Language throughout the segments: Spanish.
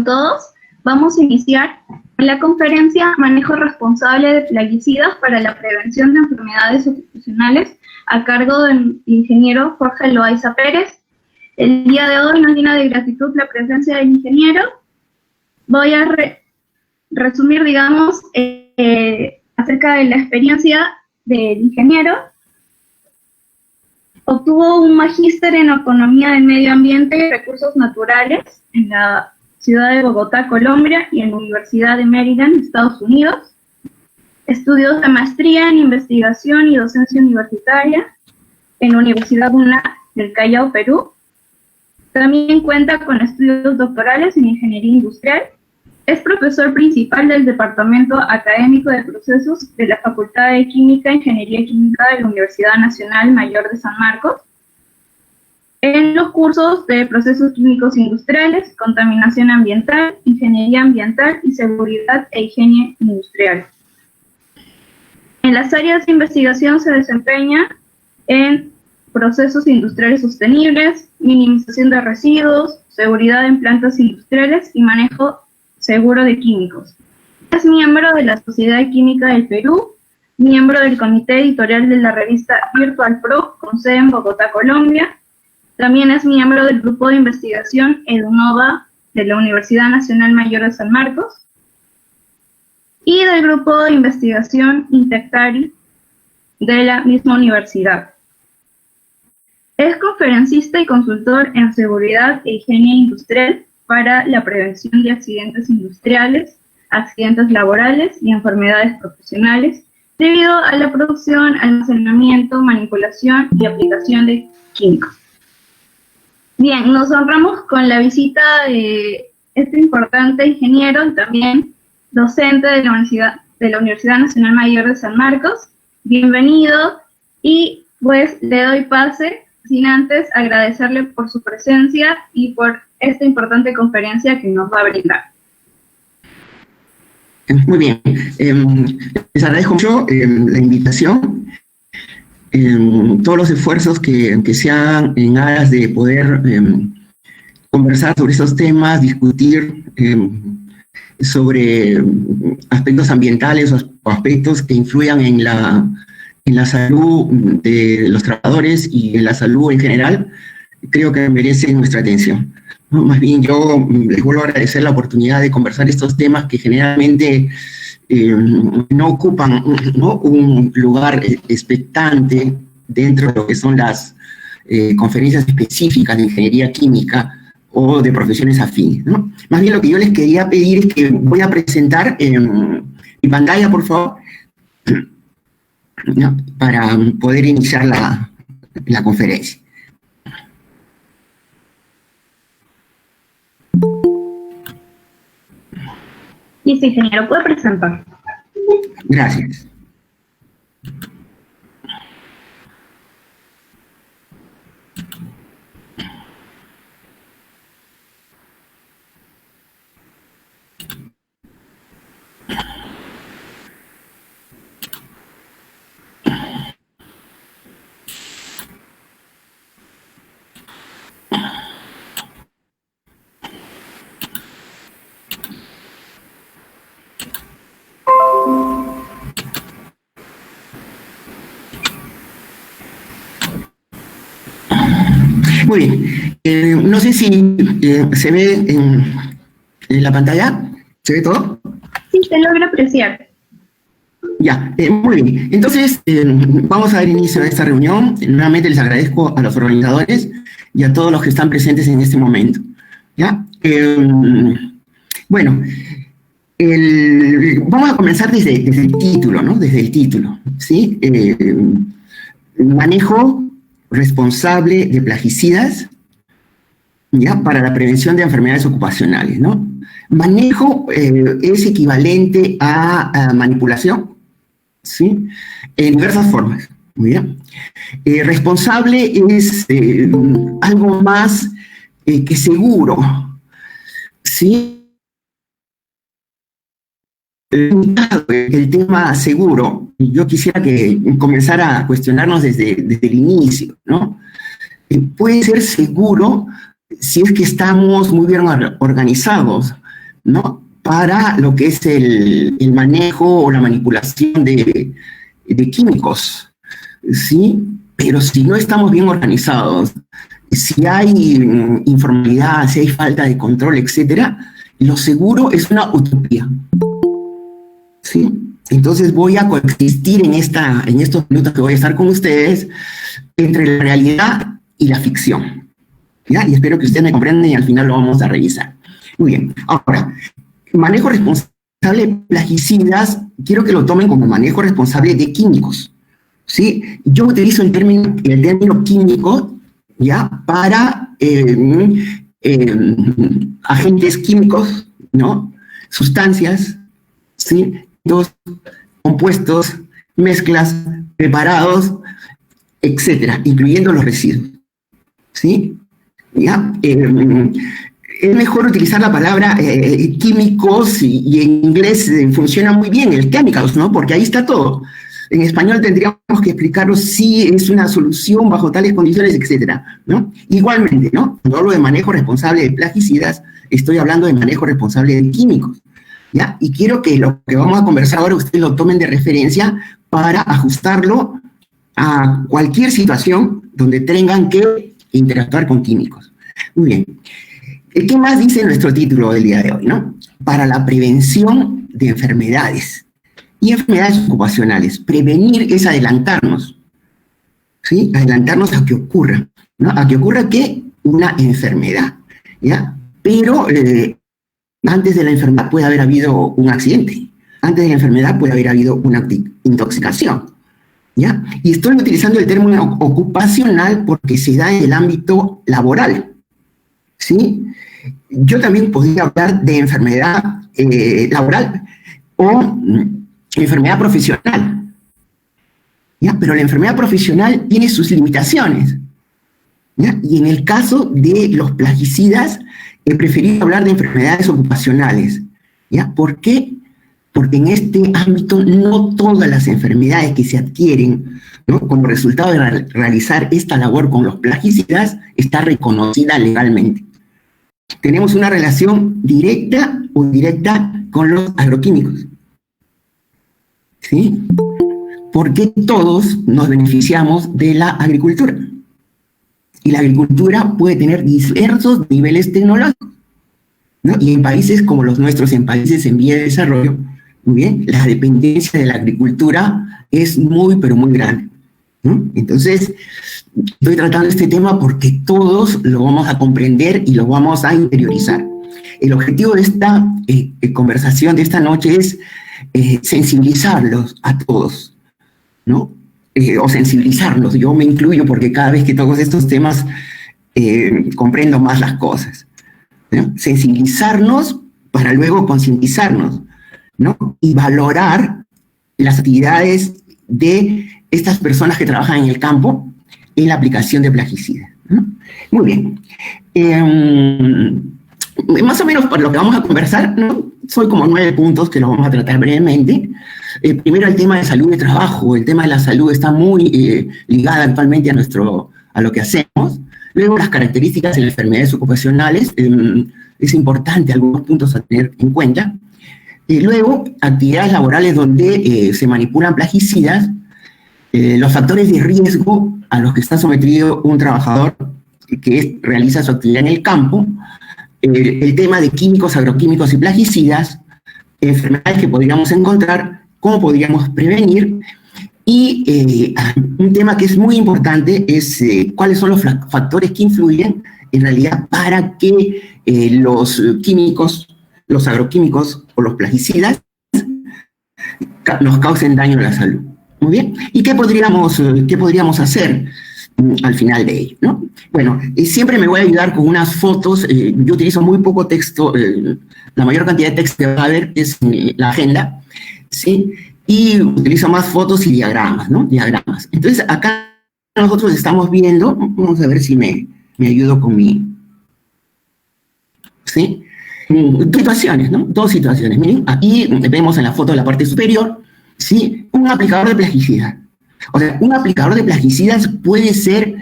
con todos. Vamos a iniciar la conferencia Manejo Responsable de Plaguicidas para la Prevención de Enfermedades Ocupacionales a cargo del ingeniero Jorge Loaiza Pérez. El día de hoy nos llena de gratitud la presencia del ingeniero. Voy a resumir, digamos, acerca de la experiencia del ingeniero. Obtuvo un magíster en Economía del Medio Ambiente y Recursos Naturales en la ciudad de Bogotá, Colombia, y en la Universidad de Maryland, Estados Unidos. Estudios de maestría en Investigación y Docencia Universitaria en la Universidad UNA del Callao, Perú. También cuenta con estudios doctorales en Ingeniería Industrial. Es profesor principal del Departamento Académico de Procesos de la Facultad de Química e Ingeniería Química de la Universidad Nacional Mayor de San Marcos, en los cursos de Procesos Químicos Industriales, Contaminación Ambiental, Ingeniería Ambiental y Seguridad e Higiene Industrial. En las áreas de investigación se desempeña en procesos industriales sostenibles, minimización de residuos, seguridad en plantas industriales y manejo seguro de químicos. Es miembro de la Sociedad Química del Perú, miembro del comité editorial de la revista Virtual Pro, con sede en Bogotá, Colombia. También es miembro del grupo de investigación EduNova de la Universidad Nacional Mayor de San Marcos y del grupo de investigación Intectari de la misma universidad. Es conferencista y consultor en seguridad e higiene industrial para la prevención de accidentes industriales, accidentes laborales y enfermedades profesionales, debido a la producción, almacenamiento, manipulación y aplicación de químicos. Bien, nos honramos con la visita de este importante ingeniero y también docente de la Universidad Nacional Mayor de San Marcos. Bienvenido, y pues le doy pase, sin antes agradecerle por su presencia y por esta importante conferencia que nos va a brindar. Muy bien, les agradezco mucho la invitación, todos los esfuerzos que se hagan en aras de poder conversar sobre estos temas, discutir sobre aspectos ambientales o aspectos que influyan en la salud de los trabajadores y en la salud en general. Creo que merecen nuestra atención. Más bien, yo les vuelvo a agradecer la oportunidad de conversar estos temas que generalmente no ocupan un lugar expectante dentro de lo que son las conferencias específicas de ingeniería química o de profesiones afines, ¿no? Más bien, lo que yo les quería pedir es que voy a presentar mi pantalla, por favor, ¿no?, para poder iniciar la conferencia. Listo, ingeniero, puede presentar. Gracias. Muy bien, no sé si se ve en la pantalla, ¿se ve todo? Sí, se logra apreciar. Ya, muy bien. Entonces, vamos a dar inicio a esta reunión. Nuevamente les agradezco a los organizadores y a todos los que están presentes en este momento. ¿Ya? Bueno, vamos a comenzar desde el título, ¿no? Desde el título, ¿sí? Manejo responsable de plaguicidas, ¿ya?, para la prevención de enfermedades ocupacionales, ¿no? Manejo es equivalente a manipulación, ¿sí?, en diversas formas, muy bien. Responsable es algo más que seguro, ¿sí? El tema seguro, yo quisiera que comenzara a cuestionarnos desde el inicio, ¿no? Puede ser seguro si es que estamos muy bien organizados, ¿no? Para lo que es el manejo o la manipulación de químicos, ¿sí? Pero si no estamos bien organizados, si hay informalidad, si hay falta de control, etcétera, lo seguro es una utopía, ¿sí? Entonces voy a coexistir en estos minutos que voy a estar con ustedes entre la realidad y la ficción, ¿ya? Y espero que ustedes me comprendan y al final lo vamos a revisar. Muy bien, ahora, manejo responsable de plaguicidas, quiero que lo tomen como manejo responsable de químicos, ¿sí? Yo utilizo el término químico, ¿ya? Para agentes químicos, ¿no? Sustancias, ¿sí? Dos compuestos, mezclas, preparados, etcétera, incluyendo los residuos, ¿sí? ¿Ya? Es mejor utilizar la palabra químicos y en inglés funciona muy bien el chemicals, ¿no? Porque ahí está todo. En español tendríamos que explicarlo si es una solución bajo tales condiciones, etcétera, ¿no? Igualmente, ¿no? Cuando hablo de manejo responsable de plaguicidas, estoy hablando de manejo responsable de químicos, ¿ya? Y quiero que lo que vamos a conversar ahora ustedes lo tomen de referencia para ajustarlo a cualquier situación donde tengan que interactuar con químicos. Muy bien. ¿Qué más dice nuestro título del día de hoy, no? Para la prevención de enfermedades y enfermedades ocupacionales. Prevenir es adelantarnos, ¿sí? Adelantarnos a que ocurra, ¿no? A que ocurra ¿qué? Una enfermedad, ¿ya? Pero antes de la enfermedad puede haber habido un accidente, antes de la enfermedad puede haber habido una intoxicación, ¿ya? Y estoy utilizando el término ocupacional porque se da en el ámbito laboral, ¿sí? Yo también podría hablar de enfermedad laboral o enfermedad profesional, ¿ya? Pero la enfermedad profesional tiene sus limitaciones, ¿ya? Y en el caso de los plaguicidas, he preferido hablar de enfermedades ocupacionales, ¿ya? ¿Por qué? Porque en este ámbito no todas las enfermedades que se adquieren, ¿no? Como resultado de realizar esta labor con los plaguicidas está reconocida legalmente. Tenemos una relación directa o indirecta con los agroquímicos, ¿sí? Porque todos nos beneficiamos de la agricultura. Y la agricultura puede tener diversos niveles tecnológicos, ¿no? Y en países como los nuestros, en países en vía de desarrollo, muy bien, la dependencia de la agricultura es muy, pero muy grande, ¿no? Entonces, estoy tratando este tema porque todos lo vamos a comprender y lo vamos a interiorizar. El objetivo de esta conversación de esta noche es sensibilizarlos a todos, ¿no? O sensibilizarlos, yo me incluyo porque cada vez que toco estos temas comprendo más las cosas, ¿no? Sensibilizarnos para luego concientizarnos, ¿no? Y valorar las actividades de estas personas que trabajan en el campo en la aplicación de plaguicidas, ¿no? Muy bien. Más o menos por lo que vamos a conversar, ¿no? Son como 9 puntos que los vamos a tratar brevemente. Primero, el tema de salud y trabajo. El tema de la salud está muy ligada actualmente a lo que hacemos. Luego, las características de las enfermedades ocupacionales. Es importante algunos puntos a tener en cuenta. Luego, actividades laborales donde se manipulan plaguicidas. Los factores de riesgo a los que está sometido un trabajador que realiza su actividad en el campo. El tema de químicos, agroquímicos y plaguicidas, enfermedades que podríamos encontrar, cómo podríamos prevenir, y un tema que es muy importante es cuáles son los factores que influyen en realidad para que los químicos, los agroquímicos o los plaguicidas nos causen daño a la salud. Muy bien, ¿y qué podríamos hacer al final de ello, ¿no? Bueno, siempre me voy a ayudar con unas fotos. Yo utilizo muy poco texto, la mayor cantidad de texto que va a haber es la agenda, ¿sí? Y utilizo más fotos y diagramas, ¿no? Diagramas. Entonces, acá nosotros estamos viendo, vamos a ver si me ayudo con mi, ¿sí? Dos situaciones, ¿no? Dos situaciones. Miren, aquí vemos en la foto de la parte superior, ¿sí? Un aplicador de plaguicidas. O sea, un aplicador de plaguicidas puede ser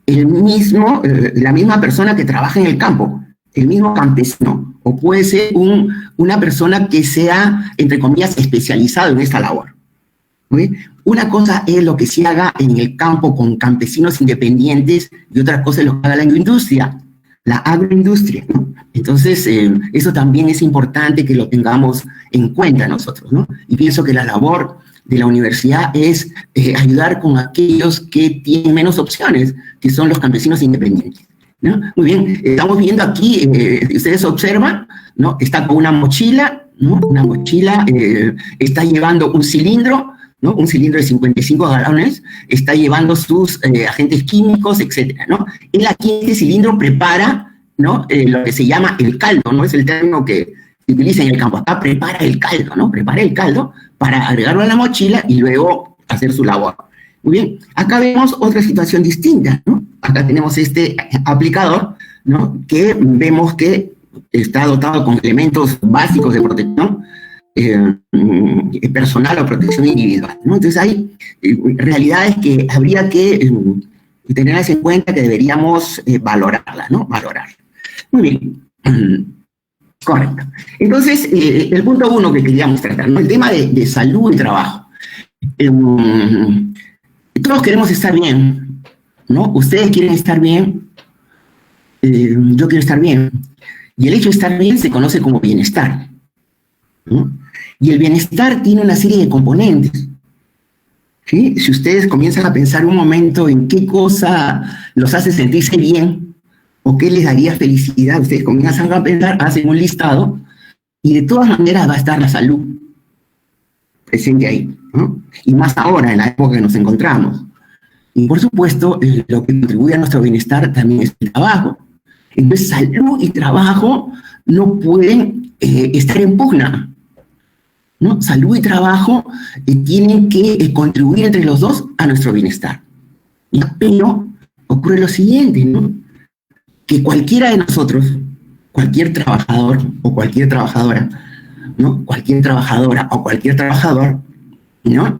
la misma persona que trabaja en el campo, el mismo campesino o puede ser una persona que sea, entre comillas, especializado en esta labor. ¿Sí? Una cosa es lo que se haga en el campo con campesinos independientes y otra cosa es lo que haga la industria, la agroindustria, ¿no? Entonces, eso también es importante que lo tengamos en cuenta nosotros, ¿no? Y pienso que la labor de la universidad es ayudar con aquellos que tienen menos opciones, que son los campesinos independientes, ¿no? Muy bien, estamos viendo aquí, ustedes observan, ¿no? Está con una mochila, ¿no? Una mochila, está llevando un cilindro, ¿no? Un cilindro de 55 galones, está llevando sus agentes químicos, etcétera, ¿no? Él aquí en este cilindro prepara, ¿no? Lo que se llama el caldo, ¿no? Es el término que se utiliza en el campo. Acá prepara el caldo, ¿no? Prepara el caldo para agregarlo a la mochila y luego hacer su labor. Muy bien, acá vemos otra situación distinta, ¿no? Acá tenemos este aplicador, ¿no? Que vemos que está dotado con elementos básicos de protección personal o protección individual, ¿no? Entonces hay realidades que habría que tenerlas en cuenta, que deberíamos valorarlas, ¿no? Valorarlas. Muy bien. Correcto. Entonces, el punto 1 que queríamos tratar, ¿no? El tema de salud y trabajo. Todos queremos estar bien, ¿no? Ustedes quieren estar bien, yo quiero estar bien. Y el hecho de estar bien se conoce como bienestar, ¿no? Y el bienestar tiene una serie de componentes, ¿sí? Si ustedes comienzan a pensar un momento en qué cosa los hace sentirse bien o qué les daría felicidad, ustedes comienzan a pensar, hacen un listado y de todas maneras va a estar la salud presente ahí, ¿no? Y más ahora, en la época que nos encontramos. Y por supuesto, lo que contribuye a nuestro bienestar también es el trabajo. Entonces, salud y trabajo no pueden estar en pugna, ¿no? Salud y trabajo tienen que contribuir entre los dos a nuestro bienestar. Pero ocurre lo siguiente, ¿no? Que cualquiera de nosotros, cualquier trabajador o cualquier trabajadora, ¿no? Cualquier trabajadora o cualquier trabajador, ¿no?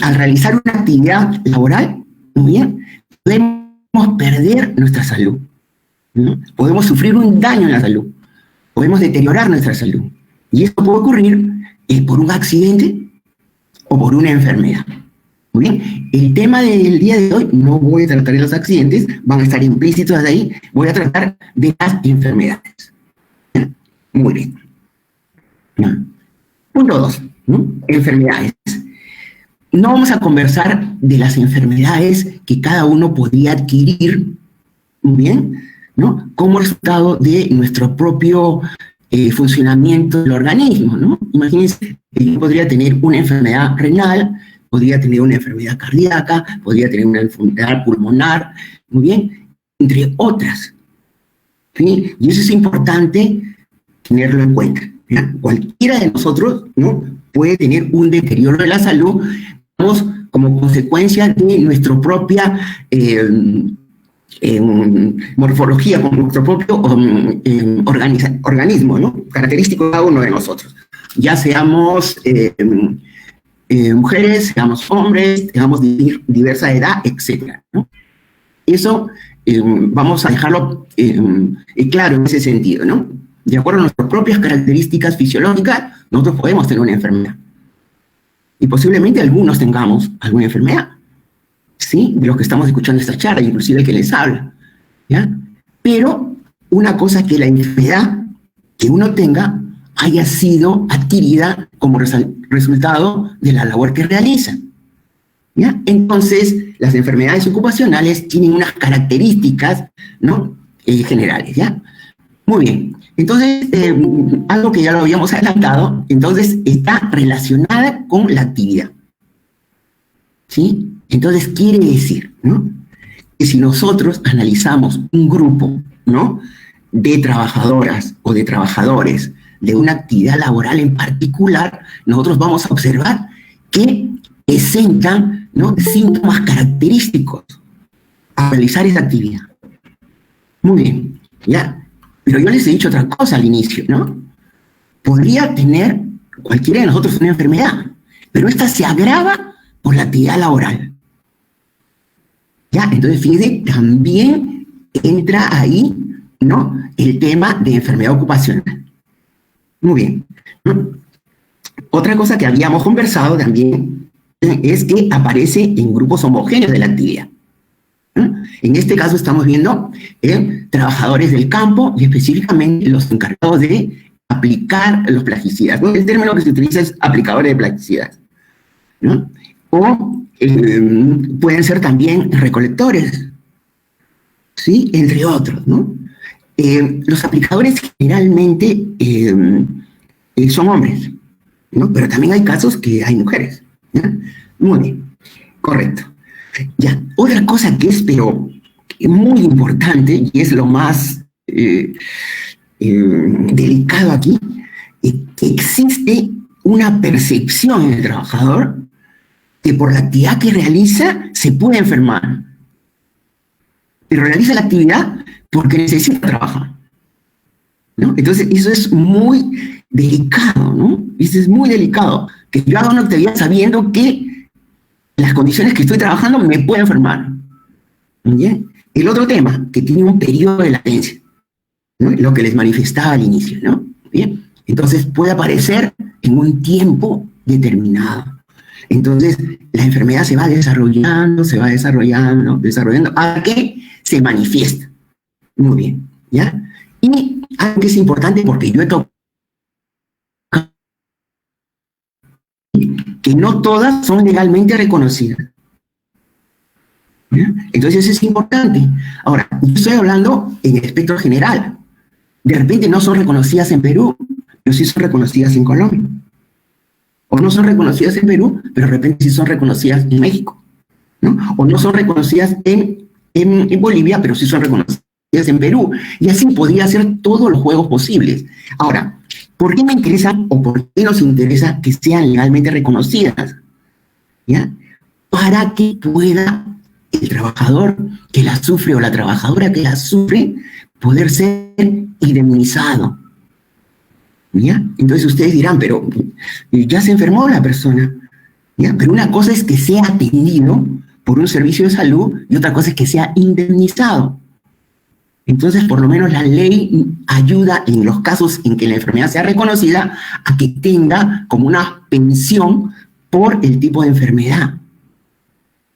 Al realizar una actividad laboral, muy bien, podemos perder nuestra salud, ¿no? Podemos sufrir un daño en la salud, podemos deteriorar nuestra salud. Y esto puede ocurrir por un accidente o por una enfermedad. Muy bien, el tema del día de hoy no voy a tratar de los accidentes, van a estar implícitos de ahí, voy a tratar de las enfermedades. Muy bien. Punto 2, ¿no? Enfermedades. No vamos a conversar de las enfermedades que cada uno podría adquirir, muy bien, ¿no? Como resultado de nuestro propio funcionamiento del organismo, ¿no? Imagínense que yo podría tener una enfermedad renal, podría tener una enfermedad cardíaca, podría tener una enfermedad pulmonar, muy bien, entre otras, ¿sí? Y eso es importante tenerlo en cuenta, ¿ya? Cualquiera de nosotros, ¿no? Puede tener un deterioro de la salud, digamos, como consecuencia de nuestra propia morfología, con nuestro propio organismo, ¿no? Característico de cada uno de nosotros. Ya seamos mujeres, seamos hombres, tengamos diversa edad, etc., ¿no? Eso vamos a dejarlo claro en ese sentido, ¿no? De acuerdo a nuestras propias características fisiológicas, nosotros podemos tener una enfermedad. Y posiblemente algunos tengamos alguna enfermedad, ¿sí? De los que estamos escuchando esta charla, inclusive el que les habla, ¿ya? Pero una cosa es que la enfermedad que uno tenga haya sido adquirida como resultado de la labor que realiza, ¿ya? Entonces, las enfermedades ocupacionales tienen unas características, ¿no? Generales, ¿ya? Muy bien. Entonces, algo que ya lo habíamos adelantado, entonces está relacionada con la actividad, ¿sí? Entonces quiere decir, ¿no? Que si nosotros analizamos un grupo, ¿no? De trabajadoras o de trabajadores de una actividad laboral en particular, nosotros vamos a observar que presentan, ¿no? Síntomas característicos a realizar esa actividad. Muy bien, ya. Pero yo les he dicho otra cosa al inicio, ¿no? Podría tener cualquiera de nosotros una enfermedad, pero esta se agrava por la actividad laboral. ¿Ya? Entonces, fíjense, también entra ahí ¿no?, el tema de enfermedad ocupacional. Muy bien, ¿no? Otra cosa que habíamos conversado también es que aparece en grupos homogéneos de la actividad, ¿no? En este caso estamos viendo trabajadores del campo y específicamente los encargados de aplicar los plaguicidas, ¿no? El término que se utiliza es aplicadores de plaguicidas, ¿no? O pueden ser también recolectores, ¿sí?, entre otros, ¿no? Los aplicadores generalmente son hombres, ¿no? Pero también hay casos que hay mujeres, ¿ya? Muy bien, correcto. Ya, otra cosa que es, pero muy importante, y es lo más delicado aquí, es que existe una percepción en el trabajador que por la actividad que realiza se puede enfermar. Pero realiza la actividad porque necesita trabajar, ¿no? Entonces, eso es muy delicado, ¿no? Eso es muy delicado, que yo haga una actividad sabiendo que las condiciones que estoy trabajando me pueden enfermar. ¿Bien? El otro tema, que tiene un periodo de latencia, ¿no?, lo que les manifestaba al inicio, ¿no? Bien, entonces puede aparecer en un tiempo determinado. Entonces, la enfermedad se va desarrollando, desarrollando, hasta que se manifiesta. Muy bien, ¿ya? Y algo que es importante, porque yo he tocado que no todas son legalmente reconocidas, ¿ya? Entonces eso es importante. Ahora, yo estoy hablando en el espectro general. De repente no son reconocidas en Perú, pero sí son reconocidas en Colombia. O no son reconocidas en Perú, pero de repente sí son reconocidas en México, ¿no? O no son reconocidas en Bolivia, pero sí son reconocidas en Perú. Y así podría ser todos los juegos posibles. Ahora, ¿por qué me interesa o por qué nos interesa que sean legalmente reconocidas? ¿Ya? Para que pueda el trabajador que la sufre o la trabajadora que la sufre poder ser indemnizado. ¿Ya? Entonces ustedes dirán, pero ya se enfermó la persona, ¿ya? Pero una cosa es que sea atendido por un servicio de salud y otra cosa es que sea indemnizado. Entonces, por lo menos la ley ayuda en los casos en que la enfermedad sea reconocida a que tenga como una pensión por el tipo de enfermedad.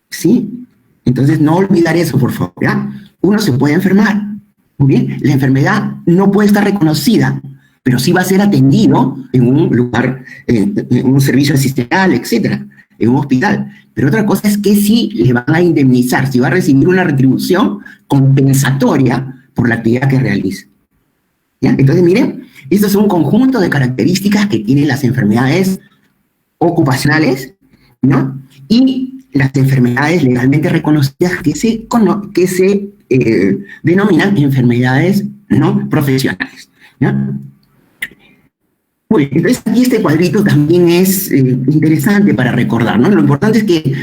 ¿Sí? Entonces, no olvidar eso, por favor, ¿ya? Uno se puede enfermar, muy bien, la enfermedad no puede estar reconocida, pero sí va a ser atendido en un lugar, en un servicio asistencial, etcétera, en un hospital. Pero otra cosa es que sí le van a indemnizar, si va a recibir una retribución compensatoria por la actividad que realiza. ¿Ya? Entonces, miren, esto es un conjunto de características que tienen las enfermedades ocupacionales, ¿no? Y las enfermedades legalmente reconocidas que se denominan enfermedades no profesionales, ¿ya? Bueno, entonces aquí este cuadrito también es interesante para recordar, ¿no? Lo importante es que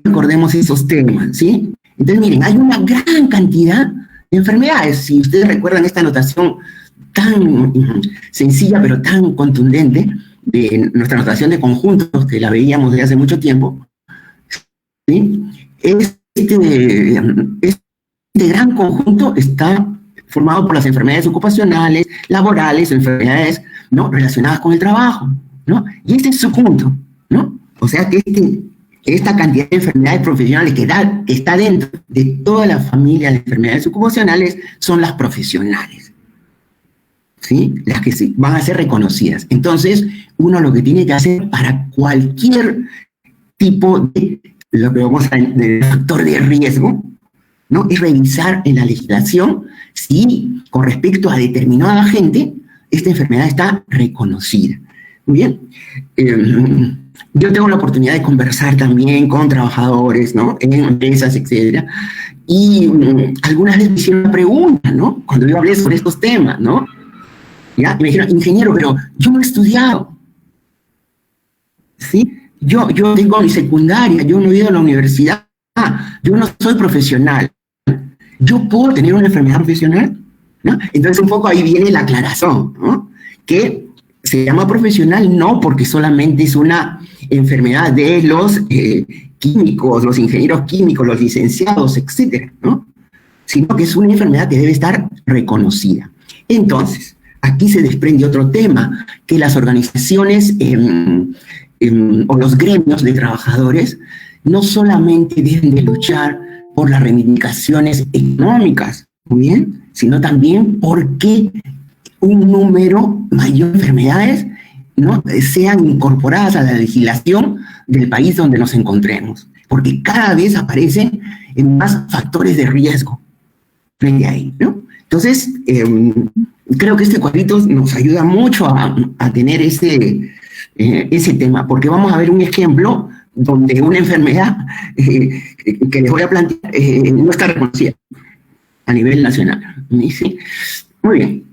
recordemos esos temas, ¿sí? Entonces, miren, hay una gran cantidad de enfermedades. Si ustedes recuerdan esta anotación tan sencilla pero tan contundente de nuestra anotación de conjuntos, que la veíamos desde hace mucho tiempo, ¿sí? Este gran conjunto está formado por las enfermedades ocupacionales, laborales, enfermedades, ¿no?, relacionadas con el trabajo, ¿no? Y este es su punto, ¿no? O sea que esta cantidad de enfermedades profesionales que está dentro de toda la familia de enfermedades ocupacionales son las profesionales, ¿sí? Las que van a ser reconocidas. Entonces, uno lo que tiene que hacer para cualquier tipo de, lo que vamos a de factor de riesgo, ¿no?, es revisar en la legislación si con respecto a determinada gente esta enfermedad está reconocida. Muy bien. Yo tengo la oportunidad de conversar también con trabajadores, ¿no?, en empresas, etcétera, y algunas veces me hicieron una pregunta, ¿no?, cuando yo hablé sobre estos temas, ¿no? ¿Ya? Y me dijeron, ingeniero, pero yo no he estudiado, ¿sí? Yo tengo mi secundaria, yo no he ido a la universidad, yo no soy profesional. ¿Yo puedo tener una enfermedad profesional? ¿No? Entonces un poco ahí viene la aclaración, ¿no?, que se llama profesional no porque solamente es una enfermedad de los químicos, los ingenieros químicos, los licenciados, etcétera, ¿no? sino que es una enfermedad que debe estar reconocida. Entonces, aquí se desprende otro tema, que las organizaciones o los gremios de trabajadores no solamente deben de luchar por las reivindicaciones económicas, muy bien, sino también porque un número mayor de enfermedades, ¿no?, sean incorporadas a la legislación del país donde nos encontremos, porque cada vez aparecen más factores de riesgo frente a ahí, ¿no? Entonces, creo que este cuadrito nos ayuda mucho a tener ese tema, porque vamos a ver un ejemplo donde una enfermedad que les voy a plantear no está reconocida a nivel nacional. ¿Sí? Muy bien.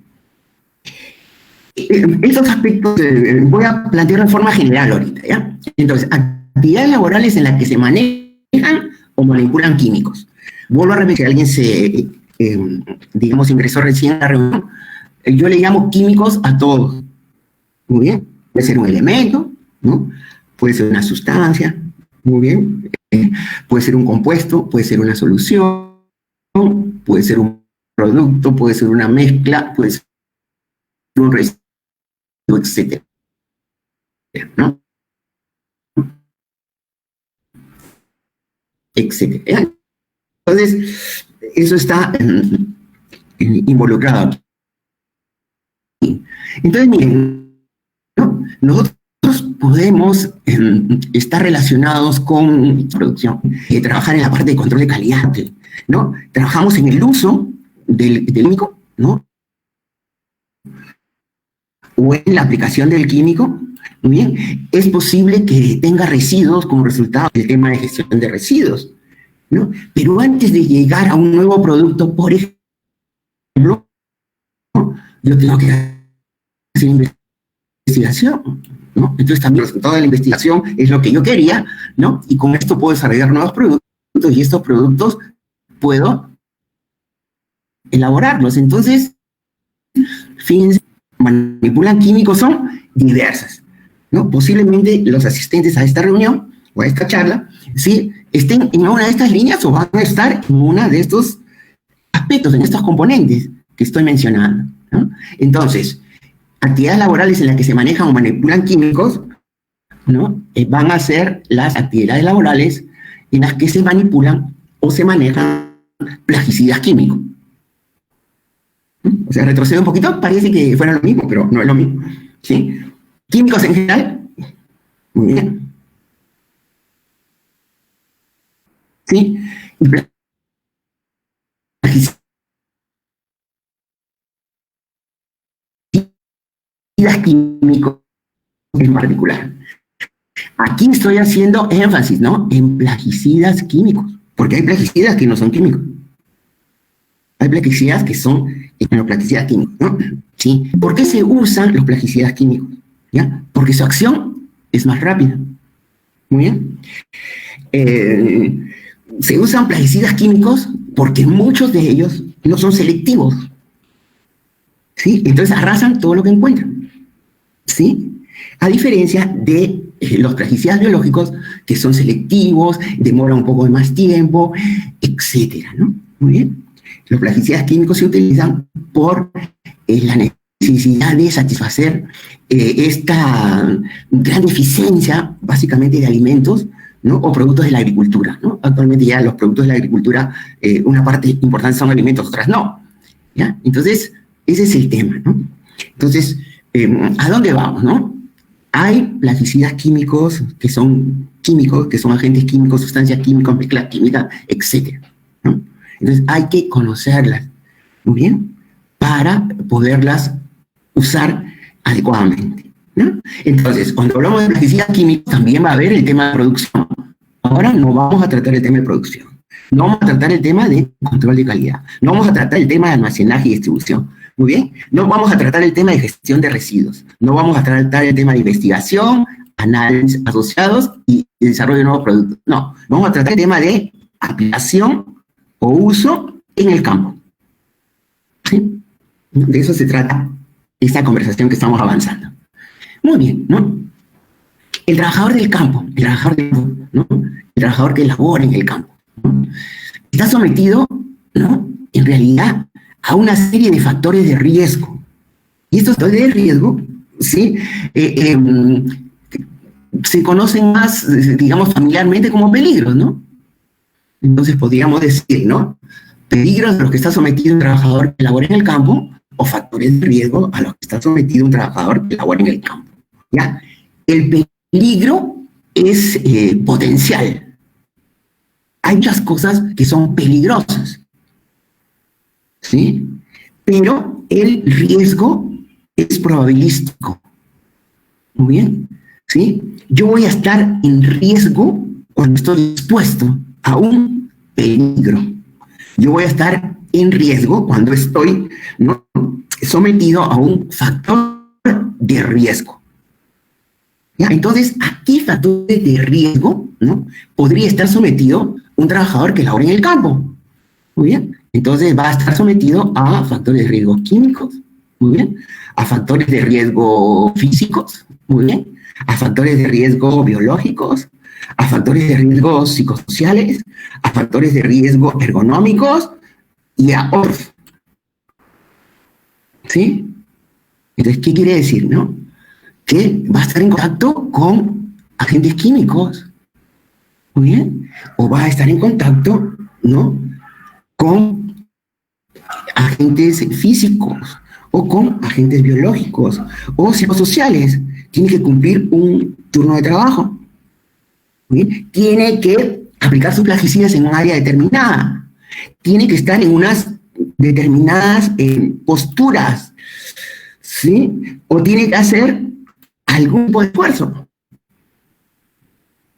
Estos aspectos voy a plantear de forma general ahorita, ¿ya? Entonces, actividades laborales en las que se manejan o manipulan químicos. Vuelvo a repetir, si alguien se, digamos, ingresó recién a la reunión, yo le llamo químicos a todos. Muy bien. Puede ser un elemento, ¿no? Puede ser una sustancia, muy bien. Puede ser un compuesto, puede ser una solución, puede ser un producto, puede ser una mezcla, puede ser un residuo, etcétera, ¿no? Etcétera. Entonces, eso está involucrado. Entonces, miren, ¿no? Nosotros podemos estar relacionados con producción, trabajar en la parte de control de calidad, ¿no? Trabajamos en el uso del químico, ¿no? O en la aplicación del químico. Muy bien, es posible que tenga residuos como resultado del tema de gestión de residuos, ¿no? Pero antes de llegar a un nuevo producto, por ejemplo, ¿no?, yo tengo que hacer investigación, ¿no? Entonces también el resultado de la investigación es lo que yo quería, ¿no? Y con esto puedo desarrollar nuevos productos y estos productos puedo elaborarlos. Entonces, fíjense, manipulan químicos son diversas, ¿no? Posiblemente los asistentes a esta reunión o a esta charla, ¿sí?, estén en una de estas líneas o van a estar en una de estos aspectos, en estos componentes que estoy mencionando, ¿no? Entonces, actividades laborales en las que se manejan o manipulan químicos, ¿no?, van a ser las actividades laborales en las que se manipulan o se manejan plaguicidas químicos. O sea, retrocedo un poquito, parece que fuera lo mismo, pero no es lo mismo, ¿sí? Químicos en general, muy bien. ¿Sí? Y plaguicidas químicos en particular. Aquí estoy haciendo énfasis, ¿no?, en plaguicidas químicos, porque hay plaguicidas que no son químicos. Hay plaguicidas que son plaguicidas químicos, ¿no? ¿Sí? ¿Por qué se usan los plaguicidas químicos? ¿Ya? Porque su acción es más rápida. Muy bien. Se usan plaguicidas químicos porque muchos de ellos no son selectivos. ¿Sí? Entonces arrasan todo lo que encuentran. ¿Sí? A diferencia de los plaguicidas biológicos, que son selectivos, demoran un poco de más tiempo, etcétera, ¿no? Muy bien. Los plaguicidas químicos se utilizan por la necesidad de satisfacer esta gran deficiencia, básicamente, de alimentos, ¿no?, o productos de la agricultura, ¿no? Actualmente ya los productos de la agricultura, una parte importante son alimentos, otras no, ¿ya? Entonces, ese es el tema, ¿no? Entonces, ¿a dónde vamos, no? Hay plaguicidas químicos, que son agentes químicos, sustancias químicas, mezclas químicas, etcétera, ¿no? Entonces, hay que conocerlas, muy bien, para poderlas usar adecuadamente, ¿no? Entonces, cuando hablamos de plaguicidas químicos, también va a haber el tema de producción. Ahora no vamos a tratar el tema de producción. No vamos a tratar el tema de control de calidad. No vamos a tratar el tema de almacenaje y distribución. Muy bien. No vamos a tratar el tema de gestión de residuos. No vamos a tratar el tema de investigación, análisis asociados y desarrollo de nuevos productos. No. Vamos a tratar el tema de aplicación o uso en el campo. ¿Sí? De eso se trata esta conversación que estamos avanzando. Muy bien, ¿no? El trabajador del campo, ¿no? El trabajador que labora en el campo, ¿no?, está sometido, ¿no?, en realidad, a una serie de factores de riesgo. Y estos factores de riesgo, ¿sí? Se conocen más, digamos, familiarmente como peligros, ¿no? Entonces podríamos decir, ¿no? Peligros a los que está sometido un trabajador que labora en el campo o factores de riesgo a los que está sometido un trabajador que labora en el campo, ¿ya? El peligro es potencial. Hay muchas cosas que son peligrosas, ¿sí? Pero el riesgo es probabilístico. Muy bien, ¿sí? Yo voy a estar en riesgo cuando estoy expuesto a un peligro. Yo voy a estar en riesgo cuando estoy, ¿no?, sometido a un factor de riesgo. ¿Ya? Entonces, ¿a qué factores de riesgo, ¿no?, podría estar sometido un trabajador que labora en el campo? Muy bien. Entonces va a estar sometido a factores de riesgo químicos, muy bien, a factores de riesgo físicos, muy bien, a factores de riesgo biológicos, a factores de riesgo psicosociales, a factores de riesgo ergonómicos y a otros. ¿Sí? Entonces, ¿qué quiere decir, no? Que va a estar en contacto con agentes químicos, muy bien, o va a estar en contacto, ¿no?, con agentes físicos o con agentes biológicos o psicosociales. Tiene que cumplir un turno de trabajo. ¿Sí? Tiene que aplicar sus plaguicidas en un área determinada. Tiene que estar en unas determinadas posturas, ¿sí? O tiene que hacer algún tipo de esfuerzo.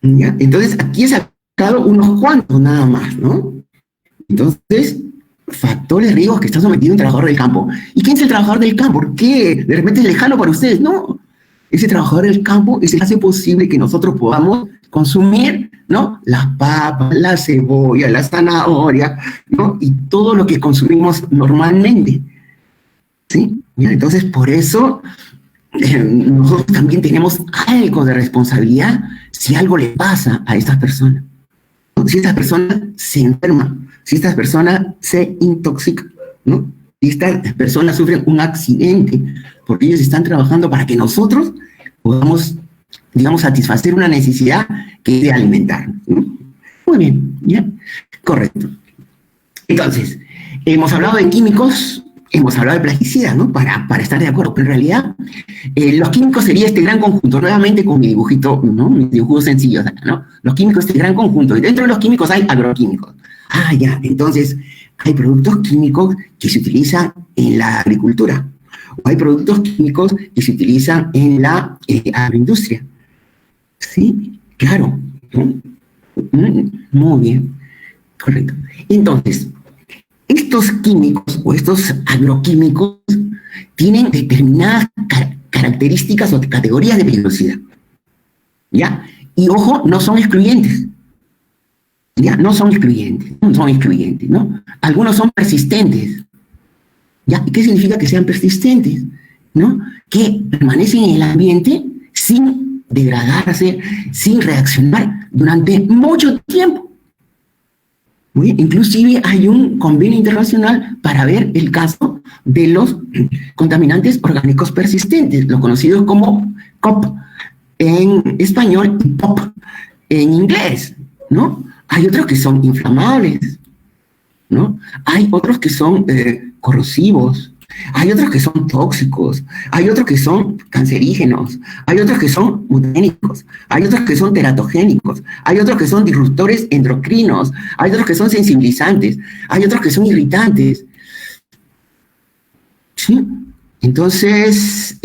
¿Ya? Entonces, aquí he sacado unos cuantos nada más, ¿no? Entonces, factores de riesgo que está sometido un trabajador del campo. ¿Y quién es el trabajador del campo? ¿Por qué? ¿De repente es lejano para ustedes? No. Ese trabajador del campo es el que hace posible que nosotros podamos consumir, ¿no?, las papas, la cebolla, la zanahoria, ¿no?, y todo lo que consumimos normalmente. ¿Sí? Entonces, por eso nosotros también tenemos algo de responsabilidad si algo le pasa a estas personas. Si estas personas se enferman, si estas personas se intoxican, ¿no?, si estas personas sufren un accidente, porque ellos están trabajando para que nosotros podamos, digamos, satisfacer una necesidad que es de alimentar, ¿no? Muy bien, ¿ya? Correcto. Entonces, hemos hablado de químicos, hemos hablado de plaguicidas, ¿no?, para estar de acuerdo, pero en realidad los químicos sería este gran conjunto, nuevamente con mi dibujito, ¿no?, mi dibujo sencillo, ¿no? Los químicos, este gran conjunto, y dentro de los químicos hay agroquímicos. Ah, ya, entonces hay productos químicos que se utilizan en la agricultura, o hay productos químicos que se utilizan en la agroindustria. Sí, claro, ¿no? Muy bien, correcto. Entonces, estos químicos o estos agroquímicos tienen determinadas características o categorías de peligrosidad, ¿ya? Y ojo, no son excluyentes, ¿ya? No son excluyentes, ¿no? Algunos son persistentes, ¿ya? ¿Y qué significa que sean persistentes? ¿No? Que permanecen en el ambiente sin degradarse, sin reaccionar durante mucho tiempo. Muy bien. Inclusive hay un convenio internacional para ver el caso de los contaminantes orgánicos persistentes, los conocidos como COP en español y POP en inglés, ¿no? Hay otros que son inflamables, ¿no? Hay otros que son corrosivos, hay otros que son tóxicos, hay otros que son cancerígenos, hay otros que son mutagénicos, hay otros que son teratogénicos, hay otros que son disruptores endocrinos, hay otros que son sensibilizantes, hay otros que son irritantes. ¿Sí? Entonces,